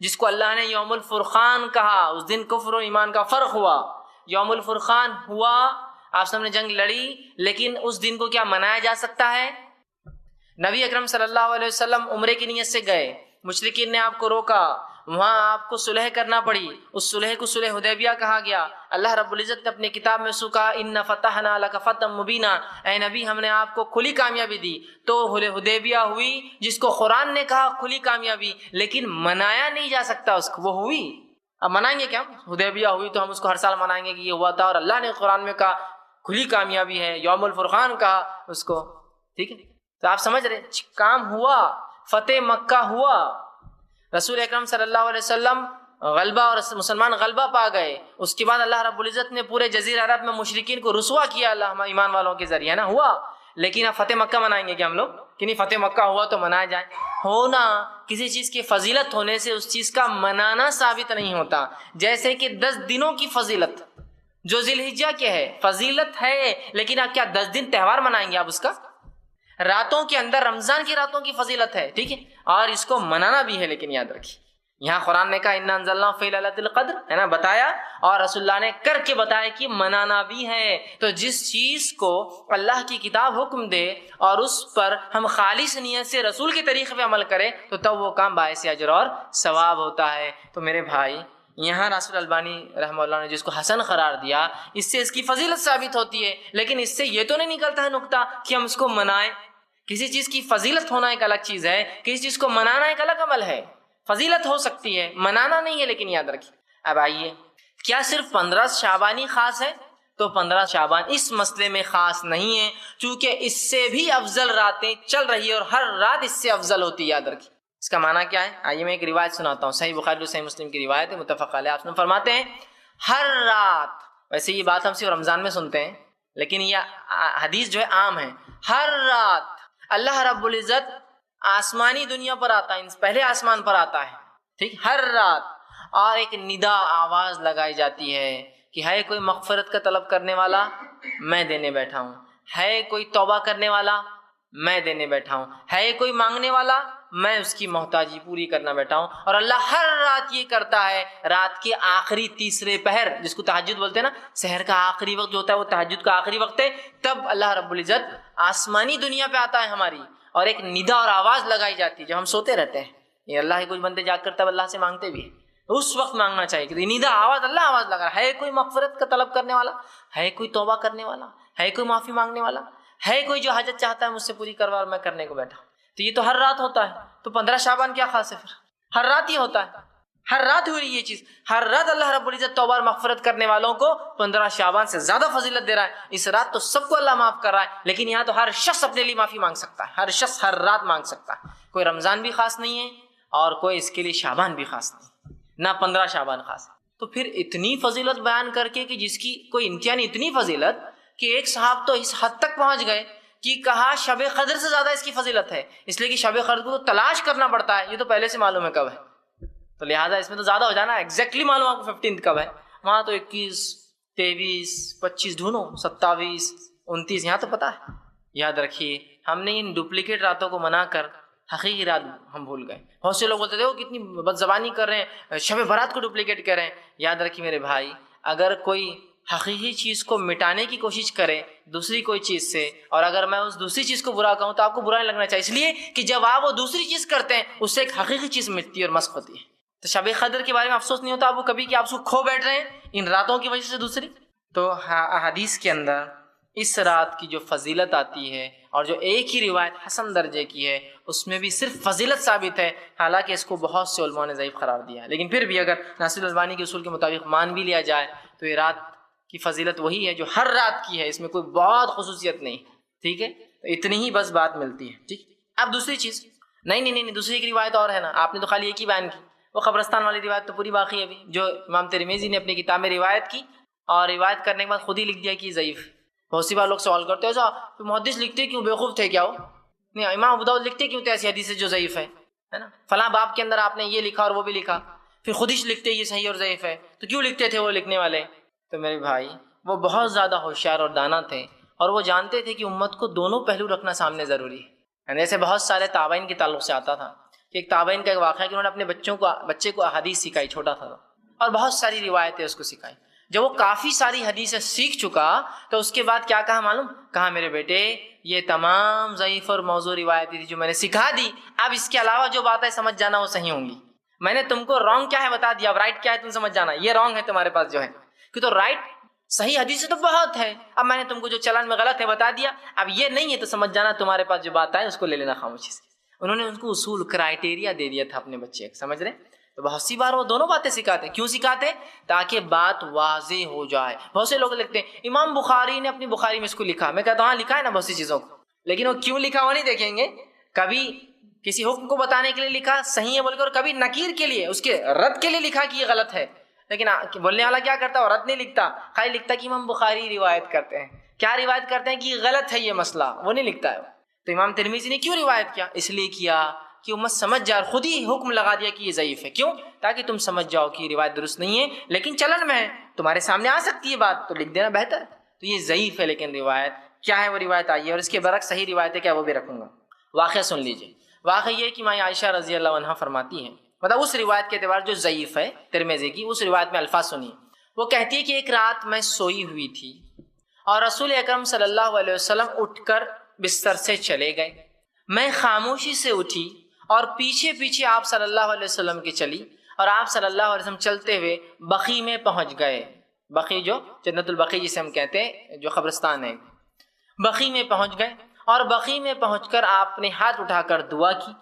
جس کو اللہ نے یوم الفرقان کہا. اس دن کفر و ایمان کا فرق ہوا، یوم الفرقان ہوا، آپ سب نے جنگ لڑی، لیکن اس دن کو کیا منایا جا سکتا ہے؟ نبی اکرم صلی اللہ علیہ وسلم عمرے کی نیت سے گئے، مشرکین نے آپ کو روکا، وہاں آپ کو صلح کرنا پڑی، اس صلح کو صلح حدیبیہ کہا گیا. اللہ رب العزت نے اپنے کتاب میں کہا ان فتحنا لک فتحا مبینا، اے نبی ہم نے آپ کو کھلی کامیابی دی. تو حدیبیہ ہوئی جس کو قرآن نے کہا کھلی کامیابی، لیکن منایا نہیں جا سکتا اس کو، وہ ہوئی. اب منائیں گے کیا؟ حدیبیہ ہوئی تو ہم اس کو ہر سال منائیں گے کہ یہ ہوا تھا، اور اللہ نے قرآن میں کہا کھلی کامیابی ہے، یوم الفرقان کہا اس کو. ٹھیک ہے، تو آپ سمجھ رہے کام ہوا، فتح مکہ ہوا، رسول اکرم صلی اللہ علیہ وسلم غلبہ اور مسلمان غلبہ پا گئے. اس کے بعد اللہ رب العزت نے پورے جزیرہ عرب میں مشرکین کو رسوا کیا اللہ ایمان والوں کے ذریعے، نا ہوا. لیکن اب فتح مکہ منائیں گے کہ ہم لوگ کہ نہیں فتح مکہ ہوا تو منایا جائے؟ ہونا کسی چیز کی فضیلت ہونے سے اس چیز کا منانا ثابت نہیں ہوتا. جیسے کہ 10 دنوں کی فضیلت جو ذی الحجہ کے ہے فضیلت ہے، لیکن آپ کیا 10 دن تہوار منائیں گے آپ اس کا؟ راتوں کے اندر رمضان کی راتوں کی فضیلت ہے، ٹھیک ہے، اور اس کو منانا بھی ہے، لیکن یاد رکھیے یہاں قرآن نے کہا انا انزلناہ فی لیلۃ القدر، ہے نا، بتایا، اور رسول اللہ نے کر کے بتایا کہ منانا بھی ہے۔ تو جس چیز کو اللہ کی کتاب حکم دے اور اس پر ہم خالص نیت سے رسول کے طریقے پہ عمل کریں تو تب وہ کام باعث اجر اور ثواب ہوتا ہے۔ تو میرے بھائی، یہاں ناصر البانی رحمہ اللہ نے جس کو حسن قرار دیا، اس سے اس کی فضیلت ثابت ہوتی ہے، لیکن اس سے یہ تو نہیں نکلتا ہے نقطہ کہ ہم اس کو منائیں۔ کسی چیز کی فضیلت ہونا ایک الگ چیز ہے، کسی چیز کو منانا ایک الگ عمل ہے۔ فضیلت ہو سکتی ہے، منانا نہیں ہے، لیکن یاد رکھیے۔ اب آئیے، کیا صرف 15 شعبانی خاص ہے؟ تو 15 شعبان اس مسئلے میں خاص نہیں ہے، چونکہ اس سے بھی افضل راتیں چل رہی ہے اور ہر رات اس سے افضل ہوتی ہے، یاد رکھیے۔ اس کا معنی کیا ہے؟ آئیے میں ایک روایت سناتا ہوں، صحیح بخاری اور صحیح مسلم کی روایت ہے، متفق علیہ۔ آپ فرماتے ہیں ہر رات، ویسے یہ بات ہم صرف رمضان میں سنتے ہیں، لیکن یہ حدیث جو ہے عام ہے، ہر رات اللہ رب العزت آسمانی دنیا پر آتا ہے، پہلے آسمان پر آتا ہے، ٹھیک، ہر رات، اور ایک ندا آواز لگائی جاتی ہے کہ ہے کوئی مغفرت کا طلب کرنے والا، میں دینے بیٹھا ہوں، ہے کوئی توبہ کرنے والا، میں دینے بیٹھا ہوں، ہے کوئی مانگنے والا، میں اس کی محتاجی پوری کرنا بیٹھا ہوں۔ اور اللہ ہر رات یہ کرتا ہے، رات کے آخری تیسرے پہر، جس کو تہجد بولتے ہیں نا، سحر کا آخری وقت جو ہوتا ہے وہ تہجد کا آخری وقت ہے، تب اللہ رب العزت آسمانی دنیا پہ آتا ہے ہماری، اور ایک ندا اور آواز لگائی جاتی ہے جب ہم سوتے رہتے ہیں۔ یہ اللہ کے کچھ بندے جاگ کر تب اللہ سے مانگتے بھی ہیں، اس وقت مانگنا چاہیے کہ ندا آواز، اللہ آواز لگا رہا ہے، کوئی مغفرت کا طلب کرنے والا، ہے کوئی توبہ کرنے والا، ہے کوئی معافی مانگنے والا، ہے کوئی جو حاجت چاہتا ہے مجھ سے پوری کروا اور میں کرنے کو بیٹھا۔ تو یہ تو ہر رات ہوتا ہے، تو 15 شعبان کیا خاص ہے پھر؟ ہر رات یہ ہوتا ہے، ہر رات ہو رہی یہ چیز، ہر رات اللہ رب العزت توبہ اور مغفرت کرنے والوں کو 15 شعبان سے زیادہ فضیلت دے رہا ہے۔ اس رات تو سب کو اللہ معاف کر رہا ہے، لیکن یہاں تو ہر شخص اپنے لیے معافی مانگ سکتا ہے، ہر شخص ہر رات مانگ سکتا ہے، کوئی رمضان بھی خاص نہیں ہے اور کوئی اس کے لیے شعبان بھی خاص نہیں، نہ 15 شعبان خاص ہے۔ تو پھر اتنی فضیلت بیان کر کے کہ جس کی کوئی انتہا نہیں، اتنی فضیلت کہ ایک صاحب تو اس حد تک پہنچ گئے کہ کہا شب قدر سے زیادہ اس کی فضیلت ہے، اس لیے کہ شب قدر کو تلاش کرنا پڑتا ہے، یہ تو پہلے سے معلوم ہے کب ہے، تو لہٰذا اس میں تو زیادہ ہو جانا، ایگزیکٹلی معلوم آپ کو 15 کب ہے، وہاں تو 21 23 25 ڈھونڈو، 27 29، یہاں تو پتہ ہے۔ یاد رکھیے، ہم نے ان ڈپلیکیٹ راتوں کو منا کر حقیقی رات ہم بھول گئے۔ بہت سے لوگ بولتے تھے وہ کتنی بد زبانی کر رہے ہیں، شب برات کو ڈپلیکیٹ کر رہے ہیں۔ یاد رکھیے میرے بھائی، اگر کوئی حقیقی چیز کو مٹانے کی کوشش کرے دوسری کوئی چیز سے، اور اگر میں اس دوسری چیز کو برا کہوں تو آپ کو برا نہیں لگنا چاہیے، اس لیے کہ جب آپ وہ دوسری چیز کرتے ہیں اس سے ایک حقیقی چیز مٹتی ہے اور مسخ ہوتی ہے۔ تو شب قدر کے بارے میں افسوس نہیں ہوتا آپ کو کبھی کہ آپ اس کو کھو بیٹھ رہے ہیں ان راتوں کی وجہ سے دوسری؟ تو احادیث کے اندر اس رات کی جو فضیلت آتی ہے اور جو ایک ہی روایت حسن درجے کی ہے اس میں بھی صرف فضیلت ثابت ہے، حالانکہ اس کو بہت سے علماء نے ضعیف قرار دیا ہے، لیکن پھر بھی اگر ناصر البانی کے اصول کے مطابق مان بھی لیا جائے تو یہ رات کی فضیلت وہی ہے جو ہر رات کی ہے، اس میں کوئی بہت خصوصیت نہیں، ٹھیک ہے؟ تو اتنی ہی بس بات ملتی ہے، ٹھیک۔ اب دوسری چیز، نہیں دوسری ایک روایت اور ہے نا، آپ نے تو خالی ایک ہی بیان کی، وہ قبرستان والی روایت تو پوری باقی ہے ابھی، جو امام ترمذی نے اپنی کتاب میں روایت کی اور روایت کرنے کے بعد خود ہی لکھ دیا کہ یہ ضعیف۔ بہت سی بار لوگ سوال کرتے ہیں ایسا محدث لکھتے کیوں، بیوقوف تھے کیا وہ؟ نہیں، امام ابو داؤد لکھتے کیوں تھے ایسی حدیث جو ضعیف ہے نا، فلاں باب کے اندر آپ نے یہ لکھا اور وہ بھی لکھا، پھر خود ہی لکھتے یہ صحیح اور ضعیف ہے، تو کیوں لکھتے تھے وہ لکھنے والے؟ تو میرے بھائی، وہ بہت زیادہ ہوشیار اور دانا تھے اور وہ جانتے تھے کہ امت کو دونوں پہلو رکھنا سامنے ضروری ہے۔ جیسے بہت سارے تابعین کے تعلق سے آتا تھا کہ ایک تابعین کا ایک واقعہ ہے کہ انہوں نے اپنے بچے کو احادیث سکھائی، چھوٹا تھا اور بہت ساری روایتیں اس کو سکھائی۔ جب وہ کافی ساری حدیثیں سیکھ چکا تو اس کے بعد کیا کہا معلوم؟ کہا میرے بیٹے یہ تمام ضعیف اور موضوع روایتیں تھی جو میں نے سکھا دی، اب اس کے علاوہ جو باتیں سمجھ جانا وہ صحیح ہوں گی۔ میں نے تم کو رانگ کیا ہے بتا دیا، اب رائٹ کیا ہے تم سمجھ جانا، یہ رانگ ہے تمہارے پاس جو ہے، کہ تو رائٹ صحیح حدیث تو بہت ہے، اب میں نے تم کو جو چلن میں غلط ہے بتا دیا، اب یہ نہیں ہے تو سمجھ جانا تمہارے پاس جو بات ہے اس کو لے لینا خاموشی سے۔ انہوں نے ان کو اصول کرائٹیریا دے دیا تھا اپنے بچے، سمجھ رہے؟ تو بہت سی بار وہ دونوں باتیں سکھاتے ہیں، کیوں سکھاتے؟ تاکہ بات واضح ہو جائے۔ بہت سے لوگ لکھتے ہیں امام بخاری نے اپنی بخاری میں اس کو لکھا، میں کہتا ہوں ہاں لکھا ہے نا بہت سی چیزوں کو، لیکن وہ کیوں لکھا وہ نہیں دیکھیں گے، کبھی کسی حکم کو بتانے کے لیے لکھا صحیح ہے بول کے، اور کبھی نکیر کے لیے اس کے رد کے لیے لکھا کہ یہ غلط ہے، لیکن بولنے والا کیا کرتا ہے وہ رد نہیں لکھتا، خالی لکھتا کہ امام بخاری روایت کرتے ہیں، کیا روایت کرتے ہیں کہ غلط ہے یہ مسئلہ، وہ نہیں لکھتا ہے۔ تو امام ترمذی نے کیوں روایت کیا؟ اس لیے کیا کہ امت سمجھ جائے، خود ہی حکم لگا دیا کہ یہ ضعیف ہے، کیوں؟ تاکہ تم سمجھ جاؤ کہ یہ روایت درست نہیں ہے، لیکن چلن میں ہے، تمہارے سامنے آ سکتی ہے بات تو لکھ دینا بہتر ہے۔ تو یہ ضعیف ہے لیکن روایت کیا ہے، وہ روایت آئی ہے، اور اس کے برعکس صحیح روایت ہے کیا وہ بھی رکھوں گا۔ واقعہ سن لیجئے، واقعہ یہ کہ ماں عائشہ رضی اللہ عنہا فرماتی ہیں مطلب اس روایت کے اعتبار جو ضعیف ہے ترمذی کی، اس روایت میں الفاظ سنیے. وہ کہتی ہے کہ ایک رات میں سوئی ہوئی تھی اور رسول اکرم صلی اللہ علیہ وسلم اٹھ کر بستر سے چلے گئے. میں خاموشی سے اٹھی اور پیچھے پیچھے آپ صلی اللہ علیہ وسلم کی چلی، اور آپ صلی اللہ علیہ وسلم چلتے ہوئے بقیع میں پہنچ گئے. بقیع جو جنت البقیع جسے ہم کہتے ہیں، جو قبرستان ہے، بقیع میں پہنچ گئے. اور بقیع میں پہنچ کر آپ نے ہاتھ اٹھا کر دعا کی.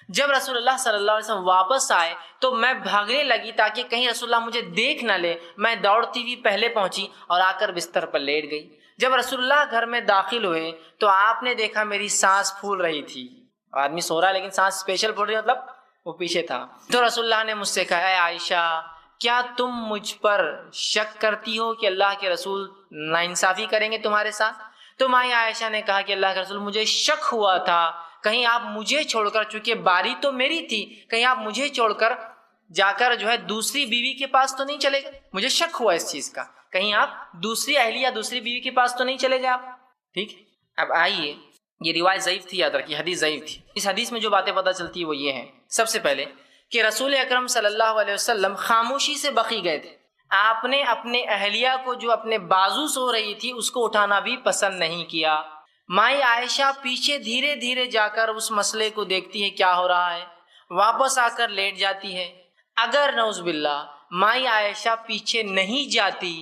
جب رسول اللہ صلی اللہ علیہ وسلم واپس آئے تو میں بھاگنے لگی تاکہ کہیں رسول اللہ مجھے دیکھ نہ لے. میں دوڑتی ہوئی پہلے پہنچی اور آ کر بستر پر لیٹ گئی. جب رسول اللہ گھر میں داخل ہوئے تو آپ نے دیکھا میری سانس پھول رہی تھی. آدمی سو رہا ہے لیکن سانس اسپیشل پھول رہی، مطلب وہ پیچھے تھا. تو رسول اللہ نے مجھ سے کہا، اے عائشہ، کیا تم مجھ پر شک کرتی ہو کہ اللہ کے رسول ناانصافی کریں گے تمہارے ساتھ؟ تو مائی عائشہ نے کہا کہ اللہ کے رسول، مجھے شک ہوا تھا کہیں آپ مجھے چھوڑ کر، چونکہ باری تو میری تھی، کہیں آپ مجھے چھوڑ کر جا کر جو ہے دوسری بیوی کے پاس تو نہیں چلے گئے. مجھے شک ہوا اس چیز کا، کہیں آپ دوسری اہلیہ دوسری بیوی کے پاس تو نہیں چلے گئے آپ. ٹھیک، اب آئیے، یہ روایت ضعیف تھی، یاد رکھیے، حدیث ضعیف تھی. اس حدیث میں جو باتیں پتہ چلتی ہیں وہ یہ ہیں، سب سے پہلے کہ رسول اکرم صلی اللہ علیہ وسلم خاموشی سے بقیع گئے تھے. آپ نے اپنے اہلیہ کو جو اپنے بازو سو رہی تھی اس کو اٹھانا بھی پسند نہیں کیا. مائی عائشہ پیچھے دھیرے دھیرے جا کر اس مسئلے کو دیکھتی ہے کیا ہو رہا ہے، واپس آ کر لیٹ جاتی ہے. اگر نعوذ باللہ مائی عائشہ پیچھے نہیں جاتی،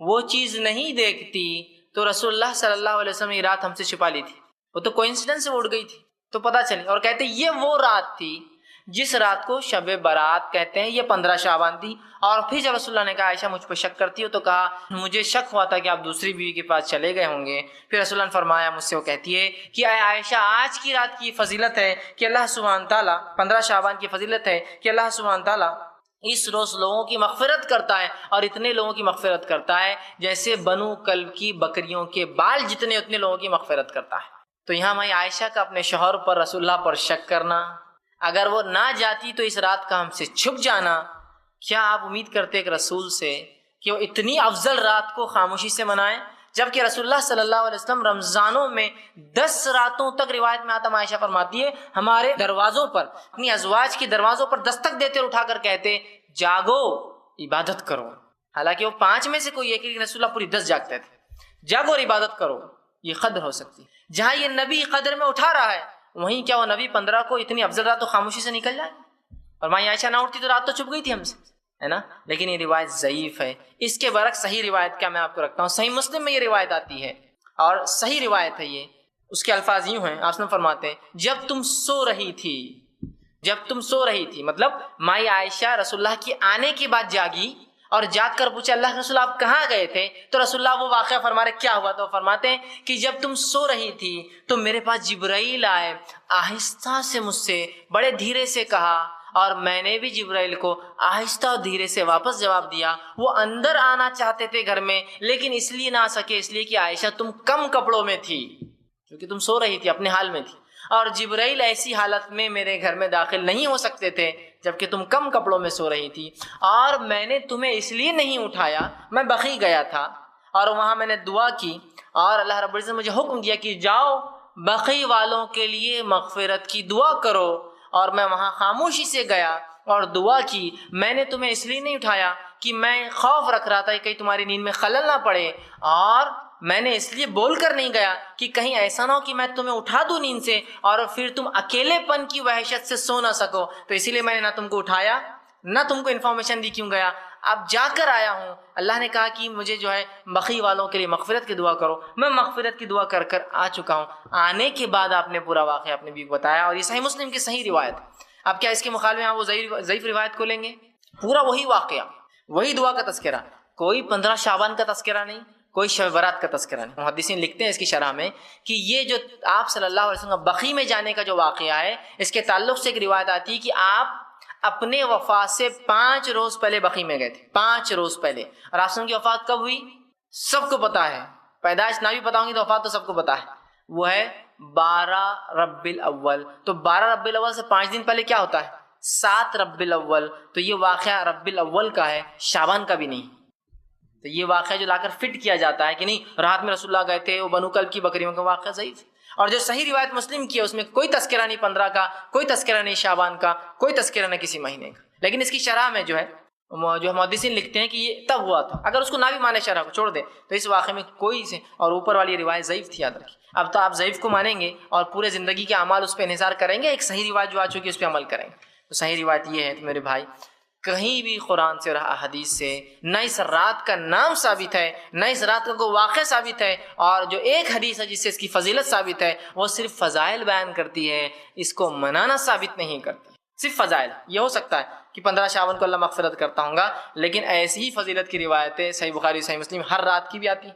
وہ چیز نہیں دیکھتی، تو رسول اللہ صلی اللہ علیہ وسلم یہ رات ہم سے چھپا لی تھی. وہ تو کوئنسیڈنس سے اڑ گئی تھی تو پتہ چلی، اور کہتے یہ وہ رات تھی جس رات کو شب برات کہتے ہیں. یہ 15 شعبان تھی. اور پھر جب رسول اللہ نے کہا عائشہ مجھ پہ شک کرتی ہو، تو کہا مجھے شک ہوا تھا کہ آپ دوسری بیوی کے پاس چلے گئے ہوں گے. پھر رسول اللہ نے فرمایا مجھ سے، وہ کہتی ہے کہ اے عائشہ، آج کی رات کی فضیلت ہے کہ اللہ سبحانہ تعالیٰ، 15 شعبان کی فضیلت ہے کہ اللہ سبحانہ تعالیٰ اس روز لوگوں کی مغفرت کرتا ہے، اور اتنے لوگوں کی مغفرت کرتا ہے جیسے بنو کلب کی بکریوں کے بال جتنے، اتنے لوگوں کی مغفرت کرتا ہے. تو یہاں میں عائشہ کا اپنے شوہر پر، رسول اللہ پر شک کرنا، اگر وہ نہ جاتی تو اس رات کا ہم سے چھپ جانا، کیا آپ امید کرتے ایک رسول سے کہ وہ اتنی افضل رات کو خاموشی سے منائیں؟ جبکہ رسول اللہ صلی اللہ علیہ وسلم رمضانوں میں 10 راتوں تک، روایت میں آتا، عائشہ فرماتی ہے، ہمارے دروازوں پر، اپنی ازواج کے دروازوں پر دستک دیتے اور اٹھا کر کہتے جاگو عبادت کرو. حالانکہ وہ 5 میں سے کوئی ایک، لیکن رسول اللہ پوری 10 جاگتے تھے. جاگو اور عبادت کرو، یہ قدر ہو سکتی. جہاں یہ نبی قدر میں اٹھا رہا ہے، وہیں کیا وہ نبی 15 کو اتنی افضل رات تو خاموشی سے نکل جائے؟ اور ماں عائشہ نہ اٹھتی تو رات تو چھپ گئی تھی ہم سے، ہے نا. لیکن یہ روایت ضعیف ہے. اس کے برعکس صحیح روایت کیا میں آپ کو رکھتا ہوں، صحیح مسلم میں یہ روایت آتی ہے اور صحیح روایت ہے یہ. اس کے الفاظ یوں ہیں، آپ فرماتے ہیں جب تم سو رہی تھی، جب تم سو رہی تھی، مطلب مائی عائشہ رسول اللہ کی آنے کے بعد جاگی اور جاگ کر پوچھا اللہ کے رسول آپ کہاں گئے تھے؟ تو رسول اللہ وہ واقعہ فرما رہے کیا ہوا، تو فرماتے ہیں کہ جب تم سو رہی تھی تو میرے پاس جبرائیل آئے، آہستہ سے مجھ سے بڑے دھیرے سے کہا، اور میں نے بھی جبرائیل کو آہستہ اور دھیرے سے واپس جواب دیا. وہ اندر آنا چاہتے تھے گھر میں، لیکن اس لیے نہ آ سکے، اس لیے کہ عائشہ تم کم کپڑوں میں تھی، کیونکہ تم سو رہی تھی، اپنے حال میں تھی، اور جبرائیل ایسی حالت میں میرے گھر میں داخل نہیں ہو سکتے تھے جبکہ تم کم کپڑوں میں سو رہی تھی. اور میں نے تمہیں اس لیے نہیں اٹھایا، میں بقیع گیا تھا اور وہاں میں نے دعا کی، اور اللہ رب العزت نے مجھے حکم دیا کہ جاؤ بقیع والوں کے لیے مغفرت کی دعا کرو، اور میں وہاں خاموشی سے گیا اور دعا کی. میں نے تمہیں اس لیے نہیں اٹھایا کہ میں خوف رکھ رہا تھا کہ کہیں تمہاری نیند میں خلل نہ پڑے، اور میں نے اس لیے بول کر نہیں گیا کہ کہیں ایسا نہ ہو کہ میں تمہیں اٹھا دوں نیند سے اور پھر تم اکیلے پن کی وحشت سے سو نہ سکو. تو اسی لیے میں نے نہ تم کو اٹھایا نہ تم کو انفارمیشن دی کیوں گیا. اب جا کر آیا ہوں، اللہ نے کہا کہ مجھے جو ہے بقیع والوں کے لیے مغفرت کی دعا کرو، میں مغفرت کی دعا کر کر آ چکا ہوں. آنے کے بعد آپ نے پورا واقعہ اپنے بیوی کو بتایا، اور یہ صحیح مسلم کی صحیح روایت. اب کیا اس کے مخالفے میں وہ ضعیف روایت کو لیں گے؟ پورا وہی واقعہ، وہی دعا کا تذکرہ، کوئی 15 شعبان کا تذکرہ نہیں، کوئی شب برات کا تذکرہ نہیں. محدثین لکھتے ہیں اس کی شرح میں کہ یہ جو آپ صلی اللہ علیہ وسلم بقیع میں جانے کا جو واقعہ ہے، اس کے تعلق سے ایک روایت آتی ہے کہ آپ اپنے وفات سے 5 روز پہلے بقیع میں گئے تھے، 5 روز پہلے. اور آپ کی وفات کب ہوئی سب کو پتا ہے، پیدائش نہ بھی پتا ہوں گی تو وفات تو سب کو پتا ہے، وہ ہے 12 ربیع الاول. تو 12 ربیع الاول سے 5 دن پہلے کیا ہوتا ہے؟ 7 ربیع الاول. تو یہ واقعہ ربیع الاول کا ہے، شعبان کا بھی نہیں. تو یہ واقعہ جو لا کر فٹ کیا جاتا ہے کہ نہیں رات میں رسول اللہ گئے تھے، وہ بنو کلب کی بکریوں کا واقعہ ضعیف. اور جو صحیح روایت مسلم کی ہے اس میں کوئی تذکرہ نہیں 15 کا، کوئی تذکرہ نہیں شعبان کا، کوئی تذکرہ نہیں کسی مہینے کا، لیکن اس کی شرح میں جو ہے جو محدثین لکھتے ہیں کہ یہ تب ہوا تھا، اگر اس کو نہ بھی مانے شرح کو چھوڑ دے تو اس واقعے میں کوئی سے، اور اوپر والی روایت ضعیف تھی، یاد رکھیے۔ اب تو آپ ضعیف کو مانیں گے اور پورے زندگی کے اعمال اس پہ انحصار کریں گے، ایک صحیح روایت جو آ چکی ہے اس پہ عمل کریں گے۔ تو صحیح روایت یہ ہے کہ میرے بھائی کہیں بھی قرآن سے اور حدیث سے نہ اس رات کا نام ثابت ہے، نہ اس رات کا کوئی واقعہ ثابت ہے، اور جو ایک حدیث ہے جس سے اس کی فضیلت ثابت ہے وہ صرف فضائل بیان کرتی ہے، اس کو منانا ثابت نہیں کرتی، صرف فضائل۔ یہ ہو سکتا ہے کہ 15 شعبان کو اللہ مغفرت کرتا ہوں گا، لیکن ایسی ہی فضیلت کی روایتیں صحیح بخاری صحیح مسلم ہر رات کی بھی آتی،